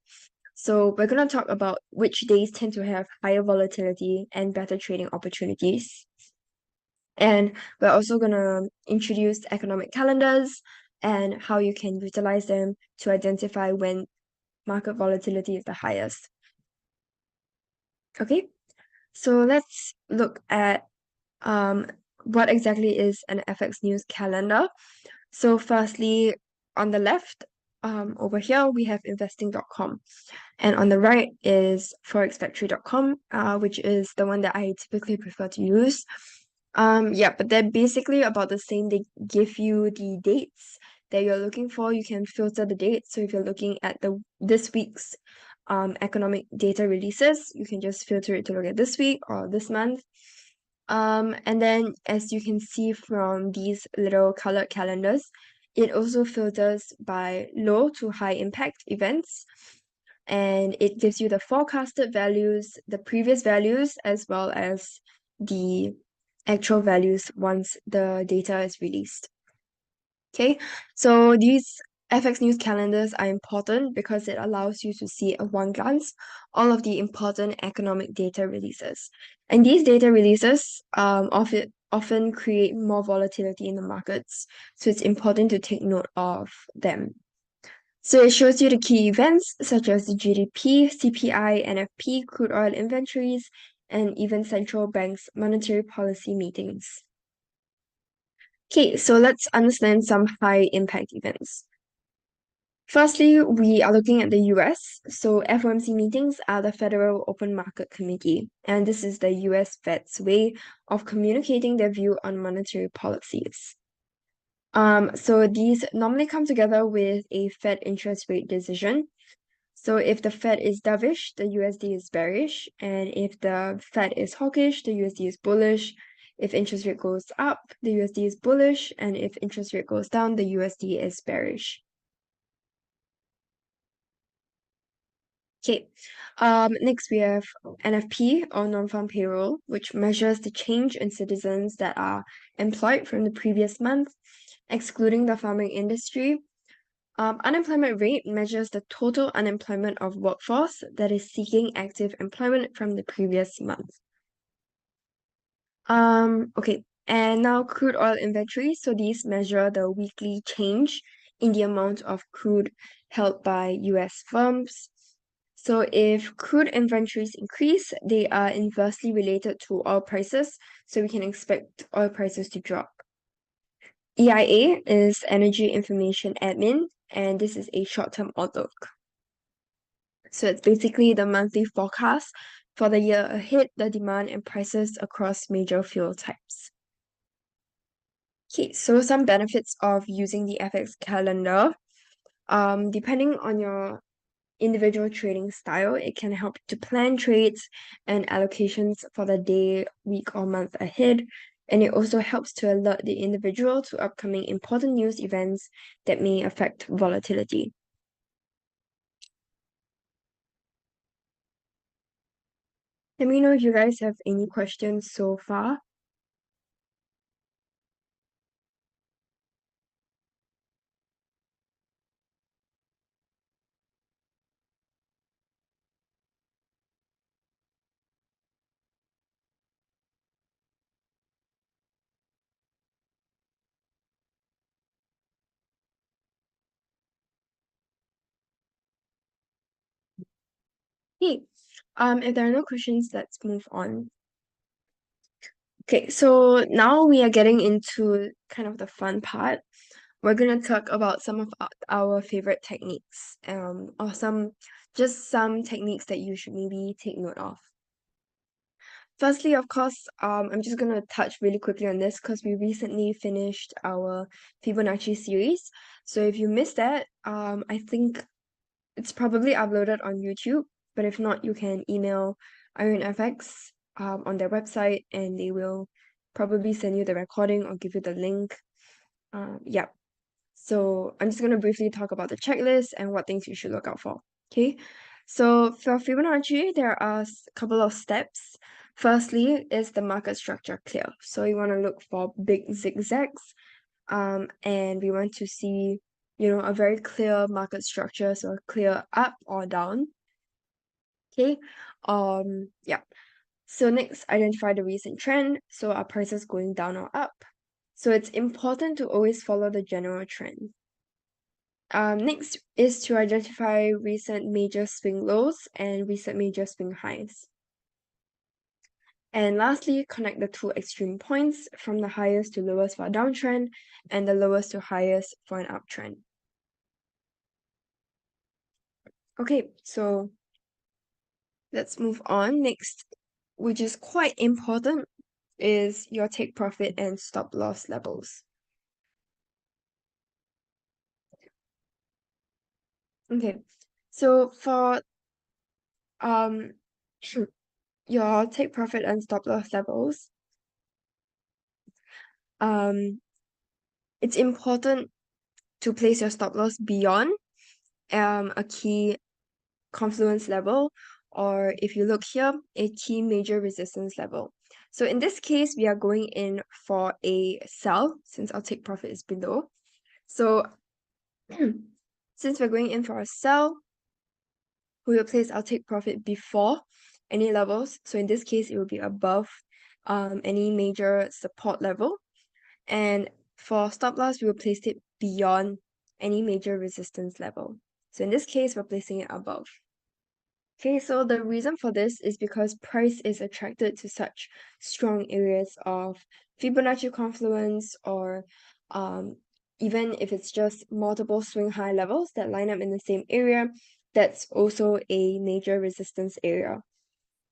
So we're going to talk about which days tend to have higher volatility and better trading opportunities. And we're also going to introduce economic calendars and how you can utilize them to identify when market volatility is the highest. Okay, so let's look at what exactly is an FX news calendar. So firstly, on the left, over here, we have investing.com. And on the right is forexfactory.com, which is the one that I typically prefer to use. But they're basically about the same. They give you the dates that you're looking for. You can filter the dates. So if you're looking at this week's economic data releases, you can just filter it to look at this week or this month. And then as you can see from these little colored calendars, it also filters by low to high impact events. And it gives you the forecasted values, the previous values, as well as the actual values once the data is released. Okay, so these FX news calendars are important because it allows you to see at one glance all of the important economic data releases. And these data releases often create more volatility in the markets. So it's important to take note of them. So it shows you the key events such as the GDP, CPI, NFP, crude oil inventories, and even central banks' monetary policy meetings. Okay, so let's understand some high impact events. Firstly, we are looking at the US. So FOMC meetings are the Federal Open Market Committee, and this is the US Fed's way of communicating their view on monetary policies. So these normally come together with a Fed interest rate decision. So if the Fed is dovish, the USD is bearish, and if the Fed is hawkish, the USD is bullish. If interest rate goes up, the USD is bullish, and if interest rate goes down, the USD is bearish. Okay, next we have NFP or non-farm payroll, which measures the change in citizens that are employed from the previous month, excluding the farming industry. Unemployment rate measures the total unemployment of workforce that is seeking active employment from the previous month. Okay, and now crude oil inventory. So these measure the weekly change in the amount of crude held by US firms. So if crude inventories increase, they are inversely related to oil prices, so we can expect oil prices to drop. EIA is Energy Information Admin, and this is a short-term outlook. So it's basically the monthly forecast for the year ahead, the demand and prices across major fuel types. Okay, so some benefits of using the FX calendar. Depending on your individual trading style, it can help to plan trades and allocations for the day, week, or month ahead. And it also helps to alert the individual to upcoming important news events that may affect volatility. Let me know if you guys have any questions so far. Hey, if there are no questions, let's move on. Okay, so now we are getting into kind of the fun part. We're gonna talk about some of our favorite techniques, or just some techniques that you should maybe take note of. Firstly, of course, I'm just gonna touch really quickly on this because we recently finished our Fibonacci series. So if you missed that, I think It's probably uploaded on YouTube, but if not, you can email IronFX on their website, and they will probably send you the recording or give you the link. Yeah. So I'm just going to briefly talk about the checklist and what things you should look out for. Okay. So for Fibonacci, there are a couple of steps. Firstly, is the market structure clear? So you want to look for big zigzags, and we want to see, a very clear market structure, so a clear up or down. Okay. Yeah. So next, identify the recent trend. So are prices going down or up? So it's important to always follow the general trend. Next is to identify recent major swing lows and recent major swing highs. And lastly, connect the two extreme points from the highest to lowest for a downtrend and the lowest to highest for an uptrend. Okay, so let's move on. Next, which is quite important, is your take profit and stop loss levels. Okay, so for your take profit and stop loss levels, it's important to place your stop loss beyond a key confluence level, or if you look here, a key major resistance level. So in this case, we are going in for a sell since our take profit is below. So since we're going in for a sell, we will place our take profit before any levels. So in this case, it will be above any major support level. And for stop loss, we will place it beyond any major resistance level. So in this case, we're placing it above. Okay, so the reason for this is because price is attracted to such strong areas of Fibonacci confluence, or even if it's just multiple swing high levels that line up in the same area, that's also a major resistance area.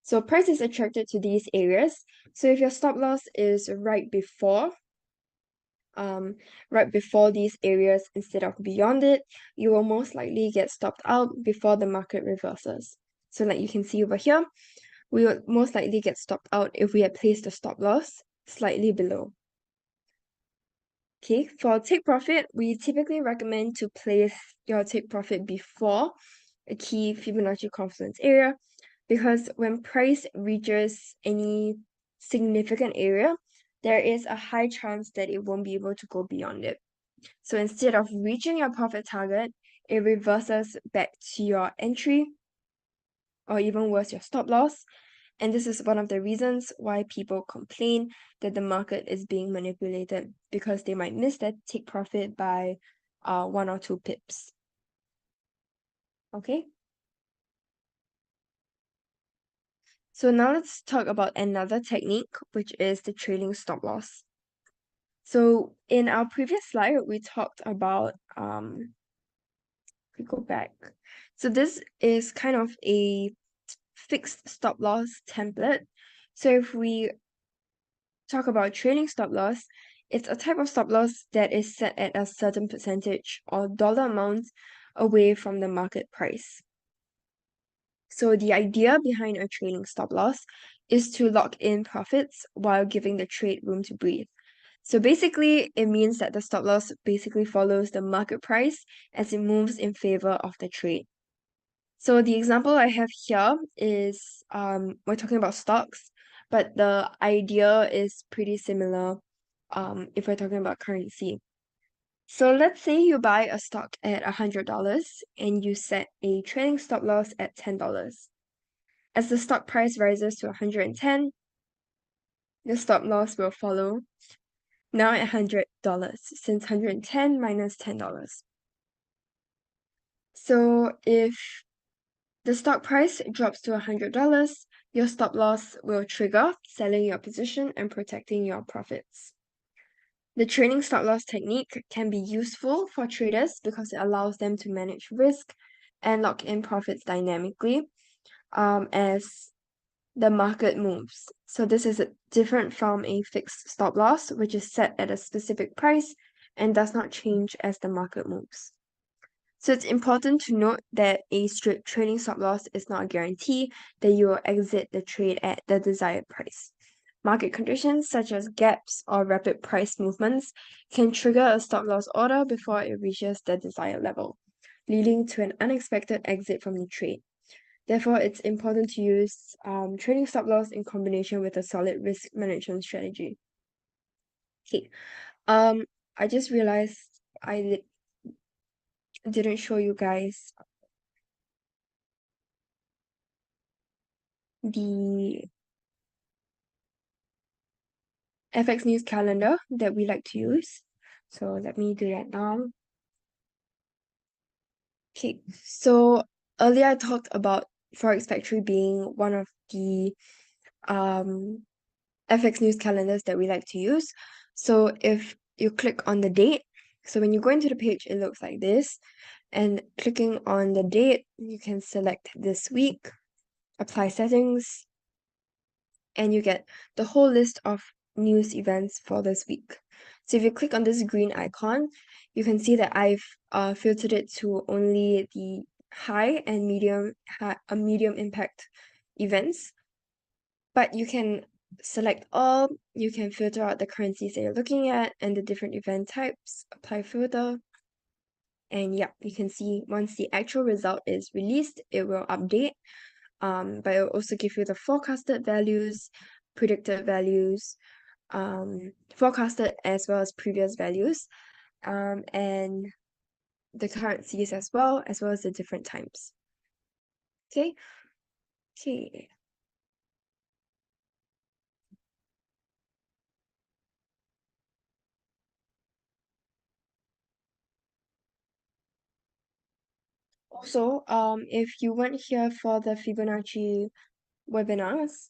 So price is attracted to these areas. So if your stop loss is right before these areas instead of beyond it, you will most likely get stopped out before the market reverses. So like you can see over here, we would most likely get stopped out if we had placed the stop loss slightly below. Okay, for take profit, we typically recommend to place your take profit before a key Fibonacci confluence area, because when price reaches any significant area, there is a high chance that it won't be able to go beyond it. So instead of reaching your profit target, it reverses back to your entry, or even worse, your stop loss. And this is one of the reasons why people complain that the market is being manipulated, because they might miss that take profit by 1 or 2 pips. Okay? So now let's talk about another technique, which is the trailing stop loss. So in our previous slide, we talked about, we go back. So this is kind of a fixed stop loss template. So if we talk about trailing stop loss, it's a type of stop loss that is set at a certain percentage or dollar amount away from the market price. So the idea behind a trailing stop loss is to lock in profits while giving the trade room to breathe. So basically, it means that the stop loss basically follows the market price as it moves in favor of the trade. So the example I have here is, we're talking about stocks, but the idea is pretty similar if we're talking about currency. So let's say you buy a stock at $100 and you set a trailing stop loss at $10. As the stock price rises to 110, the stop loss will follow, now at $100, since 110 minus $10. So if the stock price drops to $100, your stop loss will trigger, selling your position and protecting your profits. The trailing stop loss technique can be useful for traders because it allows them to manage risk and lock in profits dynamically as the market moves. So this is different from a fixed stop loss, which is set at a specific price and does not change as the market moves. So it's important to note that a strict trading stop loss is not a guarantee that you will exit the trade at the desired price. Market conditions such as gaps or rapid price movements can trigger a stop loss order before it reaches the desired level, leading to an unexpected exit from the trade. Therefore, it's important to use trading stop loss in combination with a solid risk management strategy. Okay, I just realized I didn't show you guys the FX news calendar that we like to use. So let me do that now. Okay, so earlier I talked about Forex Factory being one of the FX news calendars that we like to use. So if you click on the date, so when you go into the page, it looks like this. And clicking on the date, you can select this week, apply settings, and you get the whole list of news events for this week. So if you click on this green icon, you can see that I've filtered it to only the high and medium impact events. But you can select all, you can filter out the currencies that you're looking at and the different event types, apply filter. And yeah, you can see once the actual result is released, it will update. But it will also give you the forecasted values, predicted values, forecasted as well as previous values, and the currencies as well as the different times. Okay. Also, if you weren't here for the Fibonacci webinars,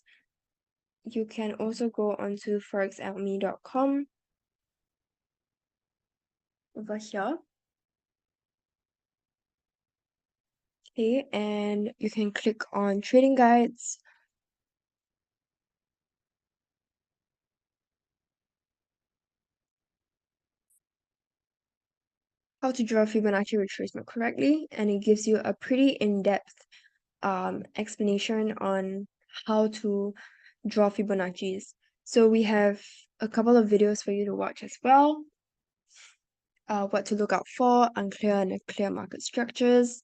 you can also go onto forexalme.com over here. Okay, and you can click on trading guides. How to draw Fibonacci retracement correctly, and it gives you a pretty in-depth explanation on how to draw Fibonacci's. So we have a couple of videos for you to watch as well. What to look out for, unclear and clear market structures.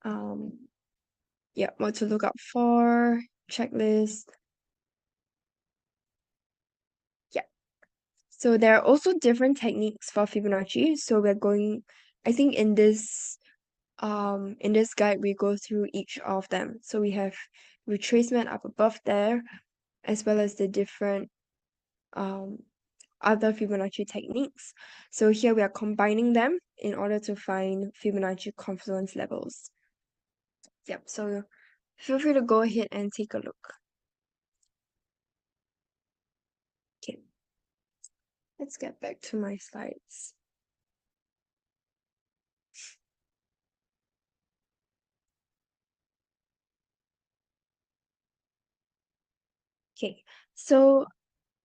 Yeah, what to look out for, checklist. Yeah. So there are also different techniques for Fibonacci. So we're going, I think in this guide we go through each of them. So we have retracement up above there, as well as the different other Fibonacci techniques. So here we are combining them in order to find Fibonacci confluence levels. Yep, so feel free to go ahead and take a look. Okay, let's get back to my slides. Okay, so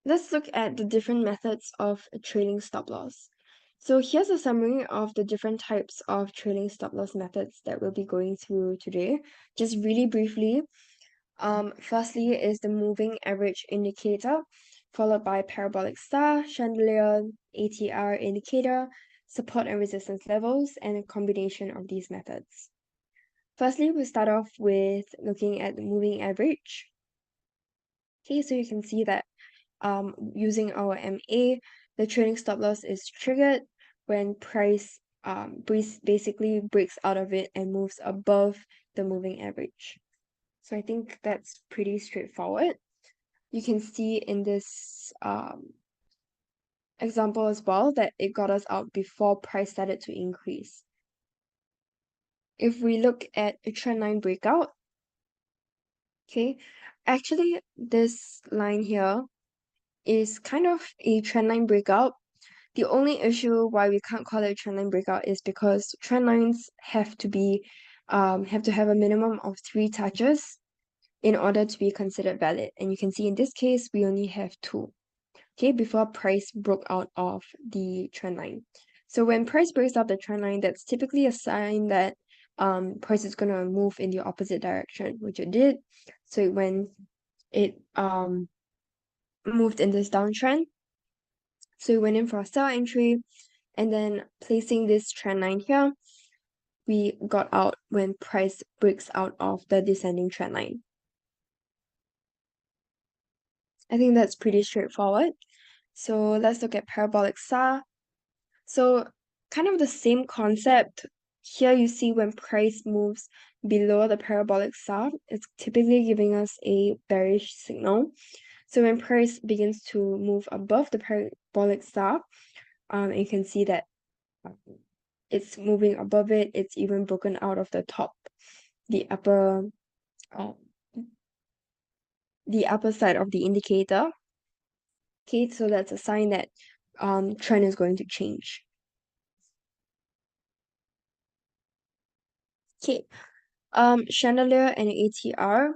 let's look at the different methods of trading stop loss. So here's a summary of the different types of trading stop loss methods that we'll be going through today. Just really briefly, firstly is the moving average indicator, followed by parabolic star, chandelier, ATR indicator, support and resistance levels, and a combination of these methods. Firstly, we'll start off with looking at the moving average. Okay, so you can see that using our MA, the trading stop loss is triggered when price basically breaks out of it and moves above the moving average. So I think that's pretty straightforward. You can see in this example as well that it got us out before price started to increase. If we look at a trend line breakout, okay, actually this line here is kind of a trend line breakout. The only issue why we can't call it a trend line breakout is because trend lines have to have a minimum of 3 touches in order to be considered valid. And you can see in this case, we only have 2, okay, before price broke out of the trend line. So when price breaks up the trend line, that's typically a sign that price is gonna move in the opposite direction, which it did. So when it moved in this downtrend, so we went in for a sell entry, and then placing this trend line here, we got out when price breaks out of the descending trend line. I think that's pretty straightforward. So let's look at parabolic SAR. So kind of the same concept. Here you see when price moves below the parabolic SAR, it's typically giving us a bearish signal. So when price begins to move above the parabolic SAR, you can see that it's moving above it. It's even broken out of the top, the upper side of the indicator. Okay, so that's a sign that trend is going to change. Okay, chandelier and ATR,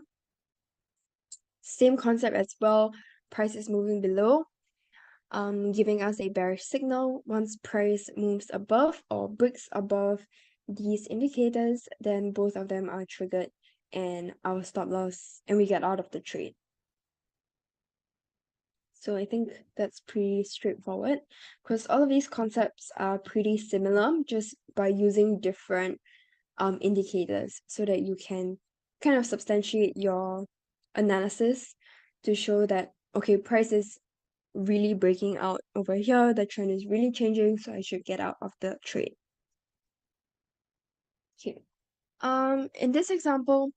same concept as well. Price is moving below, giving us a bearish signal. Once price moves above or breaks above these indicators, then both of them are triggered and our stop loss, and we get out of the trade. So I think that's pretty straightforward because all of these concepts are pretty similar just by using different indicators so that you can kind of substantiate your analysis to show that, okay, price is really breaking out over here, the trend is really changing, so I should get out of the trade. Okay. In this example,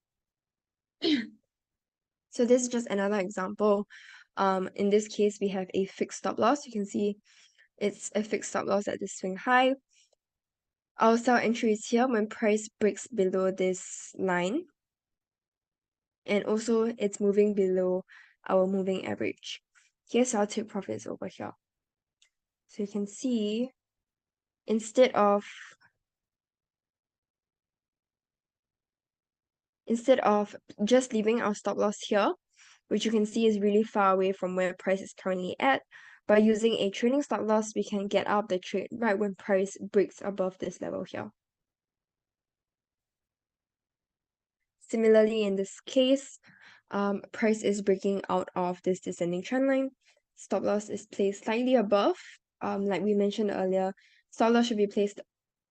so this is just another example. In this case, we have a fixed stop loss. You can see it's a fixed stop loss at the swing high. Our sell entry is here when price breaks below this line. And also it's moving below our moving average. Here's our take profits over here. So you can see instead of just leaving our stop loss here, which you can see is really far away from where price is currently at, by using a trailing stop loss, we can get out of the trade right when price breaks above this level here. Similarly, in this case, price is breaking out of this descending trend line. Stop loss is placed slightly above. Like we mentioned earlier, stop loss should be placed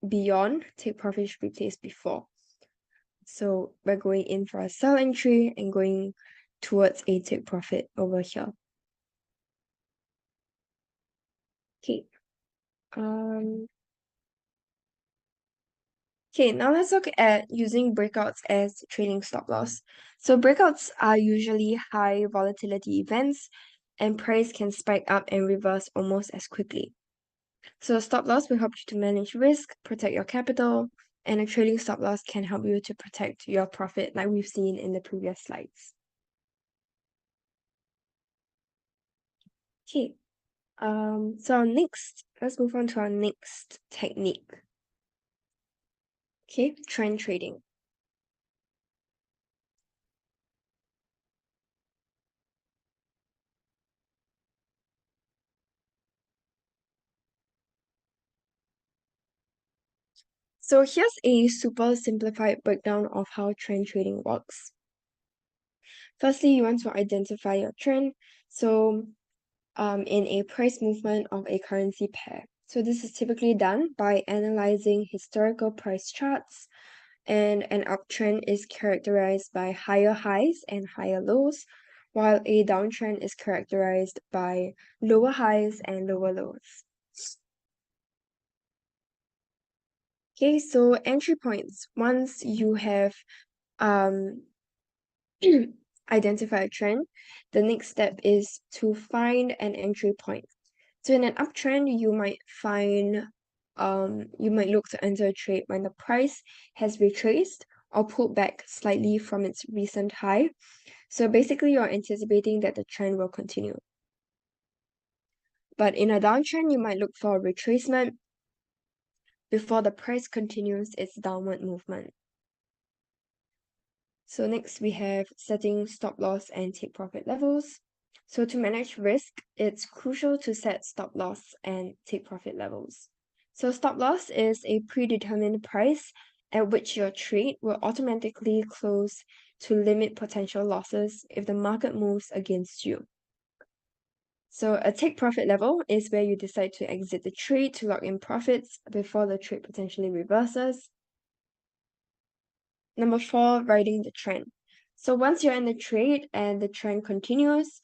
beyond, take profit should be placed before. So we're going in for a sell entry and going towards a take profit over here. Okay. Okay, now let's look at using breakouts as trading stop loss. So breakouts are usually high volatility events and price can spike up and reverse almost as quickly. So a stop loss will help you to manage risk, protect your capital, and a trading stop loss can help you to protect your profit like we've seen in the previous slides. Okay, so let's move on to our next technique. Okay, trend trading. So here's a super simplified breakdown of how trend trading works. Firstly, you want to identify your trend. So in a price movement of a currency pair. So this is typically done by analyzing historical price charts, and an uptrend is characterized by higher highs and higher lows, while a downtrend is characterized by lower highs and lower lows. Okay, so entry points. Once you have identify a trend, the next step is to find an entry point. So in an uptrend, you might look to enter a trade when the price has retraced or pulled back slightly from its recent high. So basically, you're anticipating that the trend will continue. But in a downtrend, you might look for a retracement before the price continues its downward movement. So next we have setting stop loss and take profit levels. So to manage risk, it's crucial to set stop loss and take profit levels. So stop loss is a predetermined price at which your trade will automatically close to limit potential losses if the market moves against you. So a take profit level is where you decide to exit the trade to lock in profits before the trade potentially reverses. Number 4, riding the trend. So once you're in the trade and the trend continues,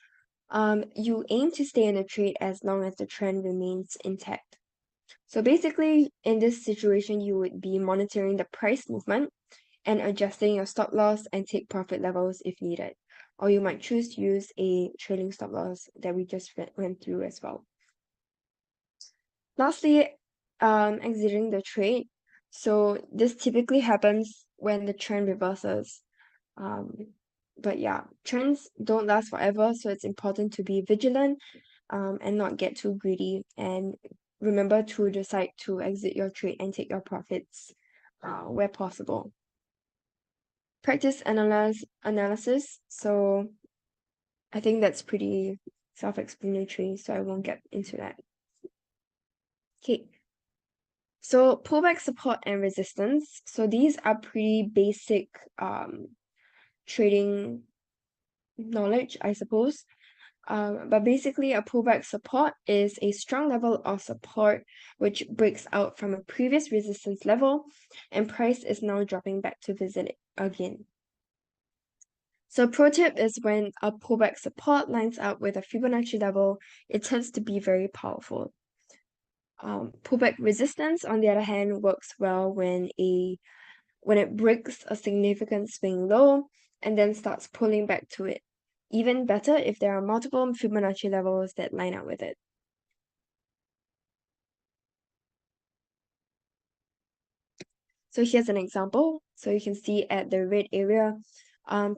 you aim to stay in the trade as long as the trend remains intact. So basically, in this situation, you would be monitoring the price movement and adjusting your stop loss and take profit levels if needed. Or you might choose to use a trailing stop loss that we just went through as well. Lastly, exiting the trade. So this typically happens when the trend reverses. But yeah, trends don't last forever, so it's important to be vigilant and not get too greedy. And remember to decide to exit your trade and take your profits where possible. Practice analysis. So I think that's pretty self-explanatory, so I won't get into that. Okay. So pullback support and resistance. So these are pretty basic trading knowledge, I suppose. But basically, a pullback support is a strong level of support which breaks out from a previous resistance level and price is now dropping back to visit it again. So pro tip is when a pullback support lines up with a Fibonacci level, it tends to be very powerful. Pullback resistance, on the other hand, works well when it breaks a significant swing low and then starts pulling back to it. Even better if there are multiple Fibonacci levels that line up with it. So here's an example. So you can see at the red area,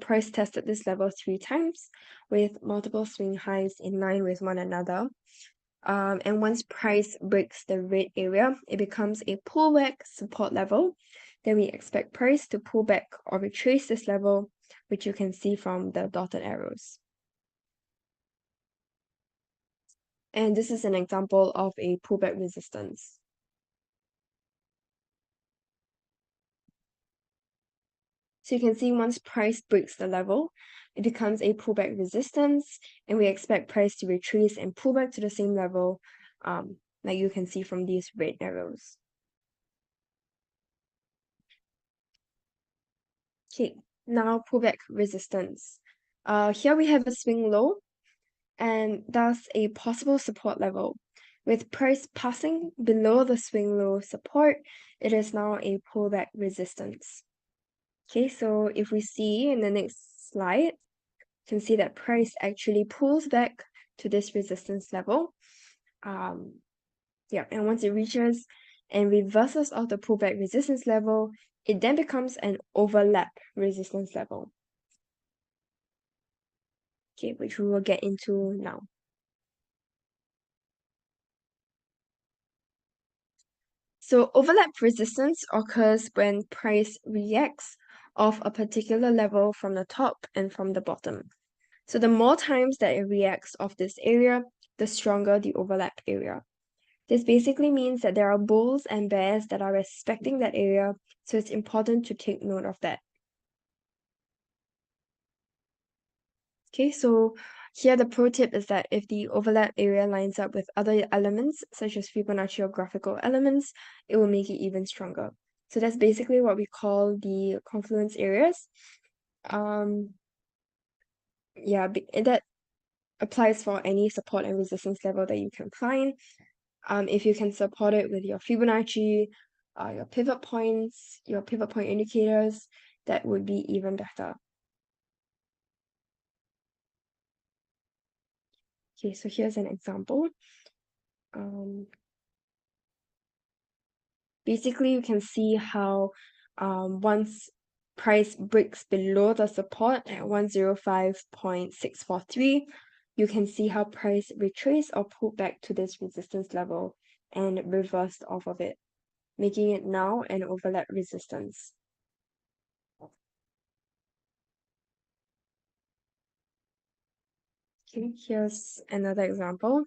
price tested this level 3 times with multiple swing highs in line with one another. And once price breaks the red area, it becomes a pullback support level. Then we expect price to pull back or retrace this level, which you can see from the dotted arrows. And this is an example of a pullback resistance. So you can see once price breaks the level, it becomes a pullback resistance, and we expect price to retrace and pull back to the same level, like you can see from these red arrows. Okay, now pullback resistance. Here we have a swing low, and thus a possible support level. With price passing below the swing low support, it is now a pullback resistance. Okay, so if we see in the next slide, you can see that price actually pulls back to this resistance level. Yeah, and once it reaches and reverses off the pullback resistance level, it then becomes an overlap resistance level. Okay, which we will get into now. So overlap resistance occurs when price reacts off a particular level from the top and from the bottom. So the more times that it reacts off this area, the stronger the overlap area. This basically means that there are bulls and bears that are respecting that area, so it's important to take note of that. Okay, so here the pro tip is that if the overlap area lines up with other elements, such as Fibonacci or graphical elements, it will make it even stronger. So that's basically what we call the confluence areas. Yeah, that applies for any support and resistance level that you can find. If you can support it with your Fibonacci, your pivot points, your pivot point indicators, that would be even better. Okay, so here's an example. Basically, you can see how once price breaks below the support at 105.643, you can see how price retraced or pulled back to this resistance level and reversed off of it, making it now an overlap resistance. Okay, here's another example.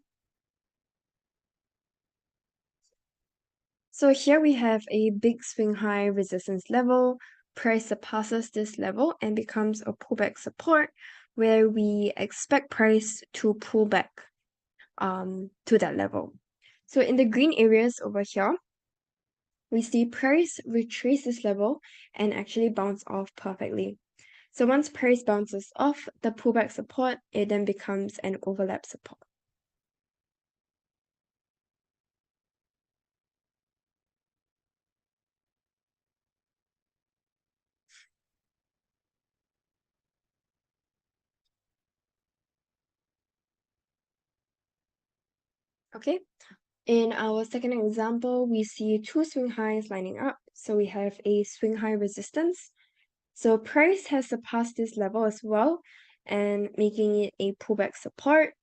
So here we have a big swing high resistance level. Price surpasses this level and becomes a pullback support where we expect price to pull back to that level. So in the green areas over here, we see price retrace this level and actually bounce off perfectly. So once price bounces off the pullback support, it then becomes an overlap support. Okay, in our second example, we see two swing highs lining up. So we have a swing high resistance. So price has surpassed this level as well and making it a pullback support.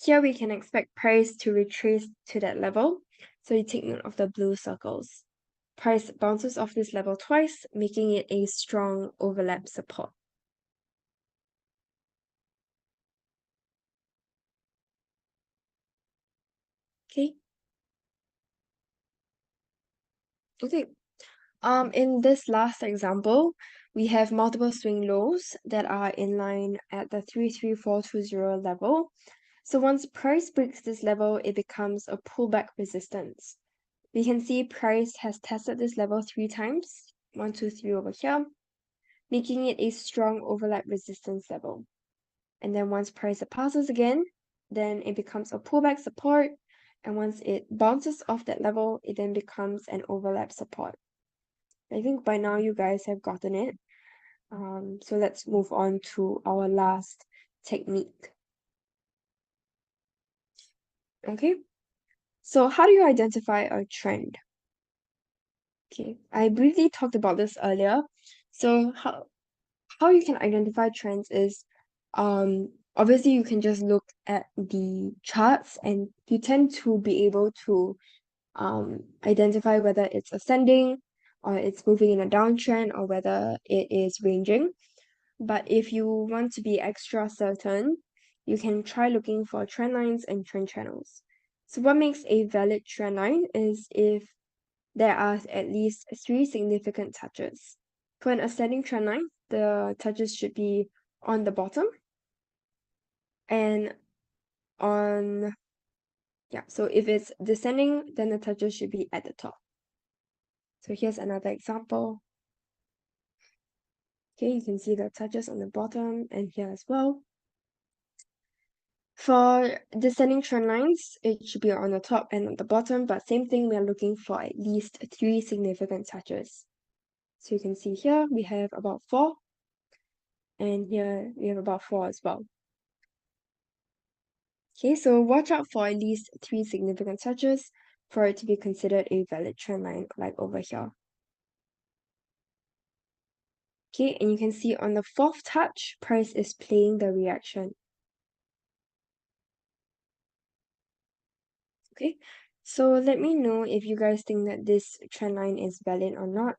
Here we can expect price to retrace to that level. So you take note of the blue circles. Price bounces off this level twice, making it a strong overlap support. Okay. Okay. In this last example, we have multiple swing lows that are in line at the 33420 level. So once price breaks this level, it becomes a pullback resistance. We can see price has tested this level 3 times, 1, 2, 3 over here, making it a strong overlap resistance level. And then once price passes again, then it becomes a pullback support. And once it bounces off that level, it then becomes an overlap support. I think by now you guys have gotten it. So let's move on to our last technique. Okay, so how do you identify a trend? Okay, I briefly talked about this earlier. So how you can identify trends is obviously you can just look at the charts and you tend to be able to identify whether it's ascending or it's moving in a downtrend or whether it is ranging. But if you want to be extra certain, you can try looking for trend lines and trend channels. So what makes a valid trend line is if there are at least 3 significant touches. For an ascending trend line, the touches should be on the bottom and on, yeah, so if it's descending, then the touches should be at the top. So here's another example. Okay, you can see the touches on the bottom and here as well. For descending trend lines, it should be on the top and on the bottom, but same thing, we are looking for at least 3 significant touches. So you can see here, we have about 4, and here we have about 4 as well. Okay, so watch out for at least 3 significant touches for it to be considered a valid trend line, like over here. Okay, and you can see on the 4th touch, price is playing the reaction. Okay, so let me know if you guys think that this trend line is valid or not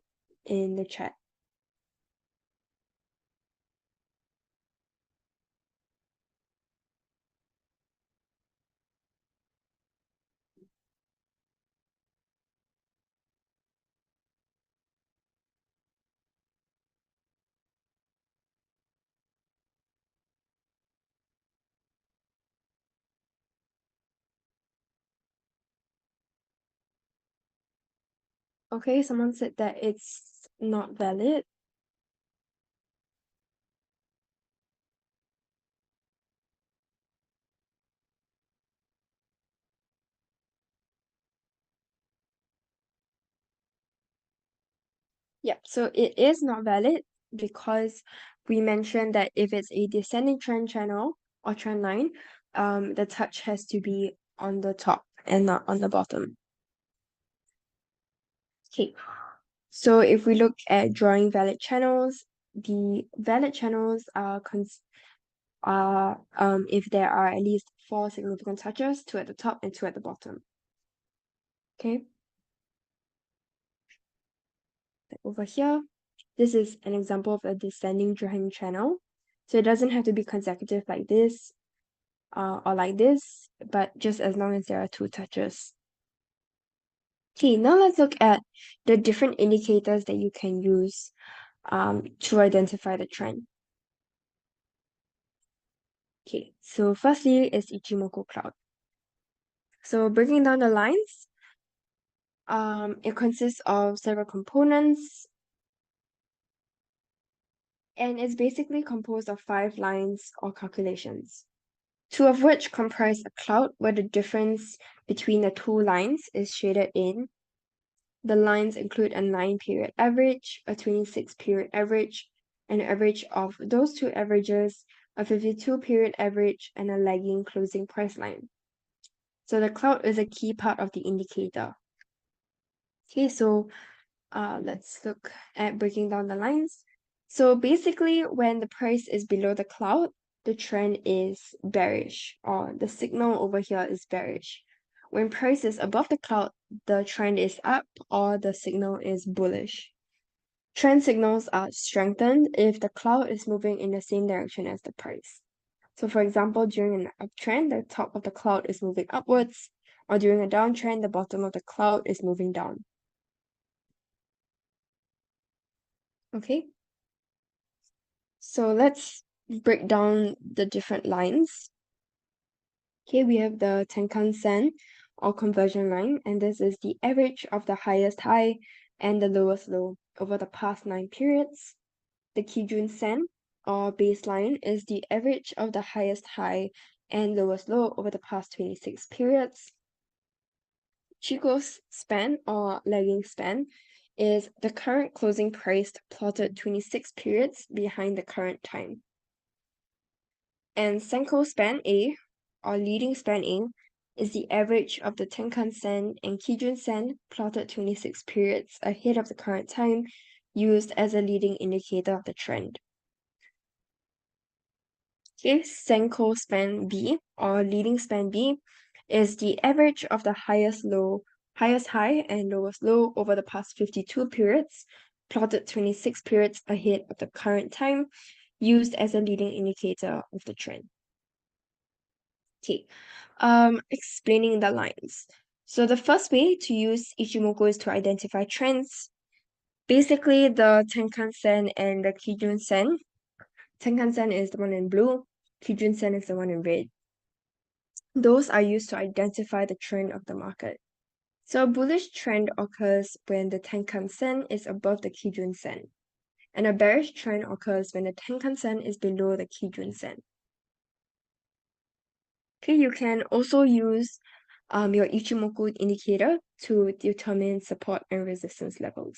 in the chat. Okay, someone said that it's not valid. Yep, so it is not valid because we mentioned that if it's a descending trend channel or trend line, the touch has to be on the top and not on the bottom. Okay, so if we look at drawing valid channels, the valid channels are if there are at least 4 significant touches, 2 at the top and 2 at the bottom. Okay. Over here, this is an example of a descending trend channel. So it doesn't have to be consecutive like this or like this, but just as long as there are 2 touches. Okay, now let's look at the different indicators that you can use to identify the trend. Okay, so firstly is Ichimoku cloud. So breaking down the lines, it consists of several components, and it's basically composed of 5 lines or calculations, 2 of which comprise a cloud where the difference between the 2 lines is shaded in. The lines include a 9-period average, a 26-period average, an average of those 2 averages, a 52-period average, and a lagging closing price line. So the cloud is a key part of the indicator. Okay, so let's look at breaking down the lines. So basically, when the price is below the cloud, the trend is bearish, or the signal over here is bearish. When price is above the cloud, the trend is up, or the signal is bullish. Trend signals are strengthened if the cloud is moving in the same direction as the price. So for example, during an uptrend, the top of the cloud is moving upwards, or during a downtrend, the bottom of the cloud is moving down. Okay, so let's break down the different lines. Okay, we have the Tenkan-sen or conversion line, and this is the average of the highest high and the lowest low over the past 9 periods. The Kijun-sen or baseline is the average of the highest high and lowest low over the past 26 periods. Chico's span or lagging span is the current closing price plotted 26 periods behind the current time. And Senko span A, or leading span A, is the average of the Tenkan-sen and Kijun-sen plotted 26 periods ahead of the current time, used as a leading indicator of the trend. Okay, Senko span B, or leading span B, is the average of the highest high and lowest low over the past 52 periods, plotted 26 periods ahead of the current time, used as a leading indicator of the trend. Okay, explaining the lines. So the first way to use Ichimoku is to identify trends. Basically, the Tenkan-sen and the Kijun-sen. Tenkan-sen is the one in blue, Kijun-sen is the one in red. Those are used to identify the trend of the market. So a bullish trend occurs when the Tenkan-sen is above the Kijun-sen, and a bearish trend occurs when the Tenkan-sen is below the Kijun-sen. Okay, you can also use your Ichimoku indicator to determine support and resistance levels.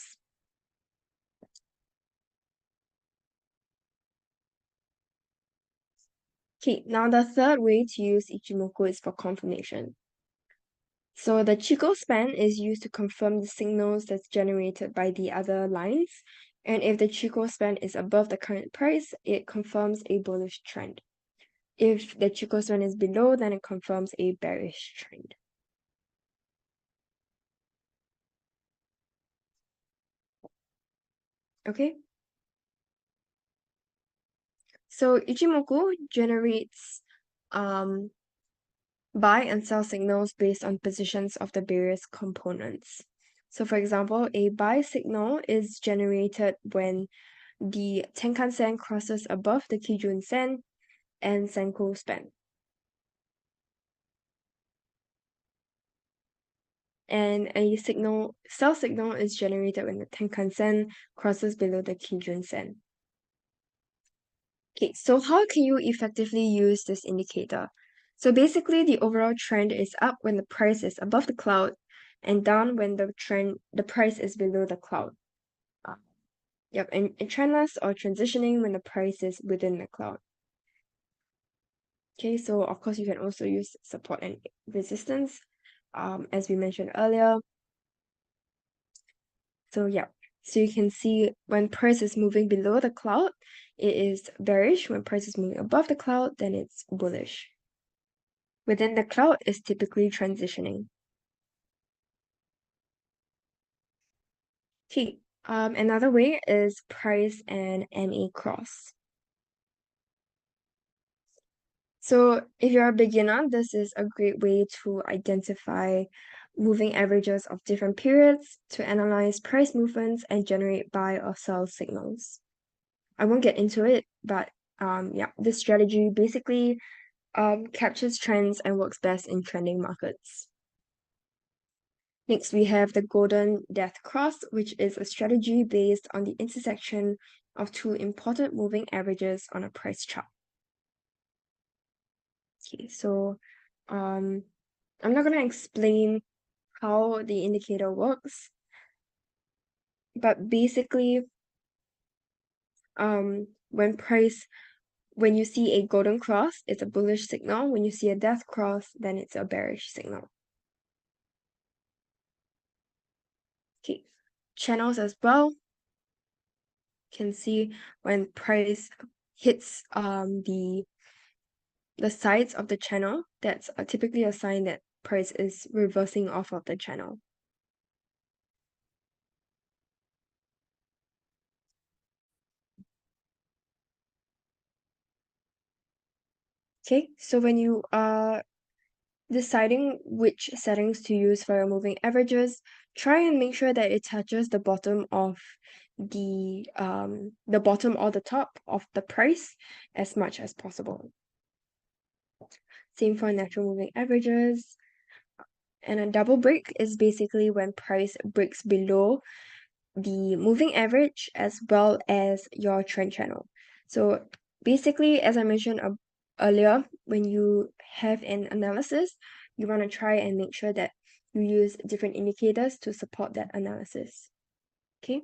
Okay, now the third way to use Ichimoku is for confirmation. So the Chico span is used to confirm the signals that's generated by the other lines, and if the Chico span is above the current price, it confirms a bullish trend. If the Chico span is below, then it confirms a bearish trend. Okay? So Ichimoku generates buy and sell signals based on positions of the various components. So for example, a buy signal is generated when the Tenkan-sen crosses above the Kijun-sen and Senko span. And a sell signal is generated when the Tenkan-sen crosses below the Kijun-sen. Okay, so how can you effectively use this indicator? So basically, the overall trend is up when the price is above the cloud and down when the price is below the cloud. Yep, and trendless or transitioning when the price is within the cloud. Okay, so of course you can also use support and resistance, as we mentioned earlier. So yeah, so you can see when price is moving below the cloud, it is bearish. When price is moving above the cloud, then it's bullish. Within the cloud is typically transitioning. Okay, another way is price and MA cross. So if you're a beginner, this is a great way to identify moving averages of different periods to analyze price movements and generate buy or sell signals. I won't get into it, but yeah, this strategy basically captures trends and works best in trending markets. Next, we have the Golden Death Cross, which is a strategy based on the intersection of two important moving averages on a price chart. Okay, so I'm not going to explain how the indicator works, but basically, when you see a golden cross, it's a bullish signal. When you see a death cross, then it's a bearish signal. Okay, channels as well. Can see when price hits the sides of the channel, that's typically a sign that price is reversing off of the channel. Okay, so when you are deciding which settings to use for your moving averages, try and make sure that it touches the bottom of the bottom or the top of the price as much as possible. Same for natural moving averages. And a double break is basically when price breaks below the moving average as well as your trend channel. So basically, as I mentioned earlier, when you have an analysis, you want to try and make sure that you use different indicators to support that analysis. Okay?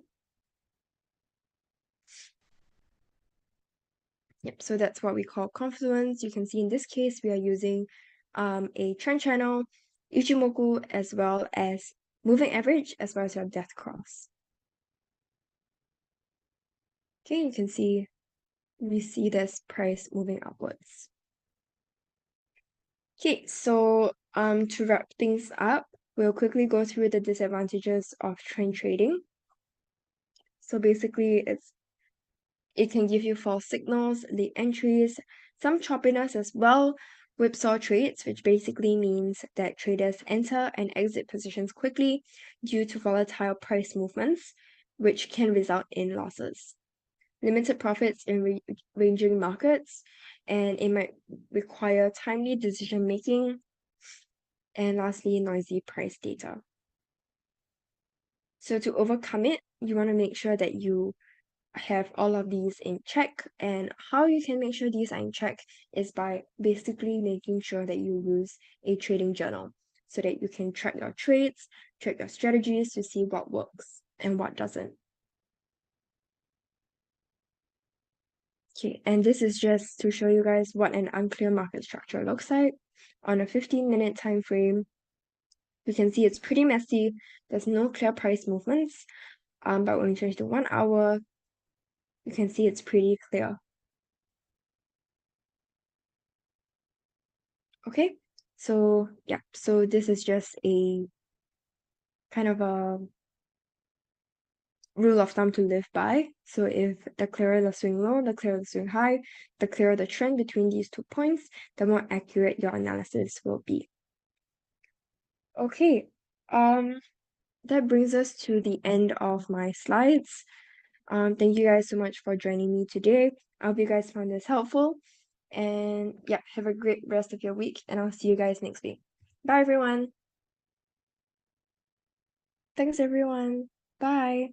Yep, so that's what we call confluence. You can see in this case, we are using a trend channel, Ichimoku, as well as moving average, as well as your death cross. Okay, you can see we see this price moving upwards. Okay, so to wrap things up, we'll quickly go through the disadvantages of trend trading. So basically, it can give you false signals, late entries, some choppiness as well, whipsaw trades, which basically means that traders enter and exit positions quickly due to volatile price movements, which can result in losses. Limited profits in ranging markets, and it might require timely decision making. And lastly, noisy price data. So to overcome it, you want to make sure that you have all of these in check. And how you can make sure these are in check is by basically making sure that you use a trading journal so that you can track your trades, track your strategies to see what works and what doesn't. Okay, and this is just to show you guys what an unclear market structure looks like on a 15-minute time frame. You can see it's pretty messy. There's no clear price movements. But when we change to 1 hour, you can see it's pretty clear. Okay, so yeah, so this is just a kind of a rule of thumb to live by. So if the clearer the swing low, the clearer the swing high, the clearer the trend between these 2 points, the more accurate your analysis will be. Okay, that brings us to the end of my slides. Thank you guys so much for joining me today. I hope you guys found this helpful. And yeah, have a great rest of your week, and I'll see you guys next week. Bye, everyone. Thanks, everyone. Bye.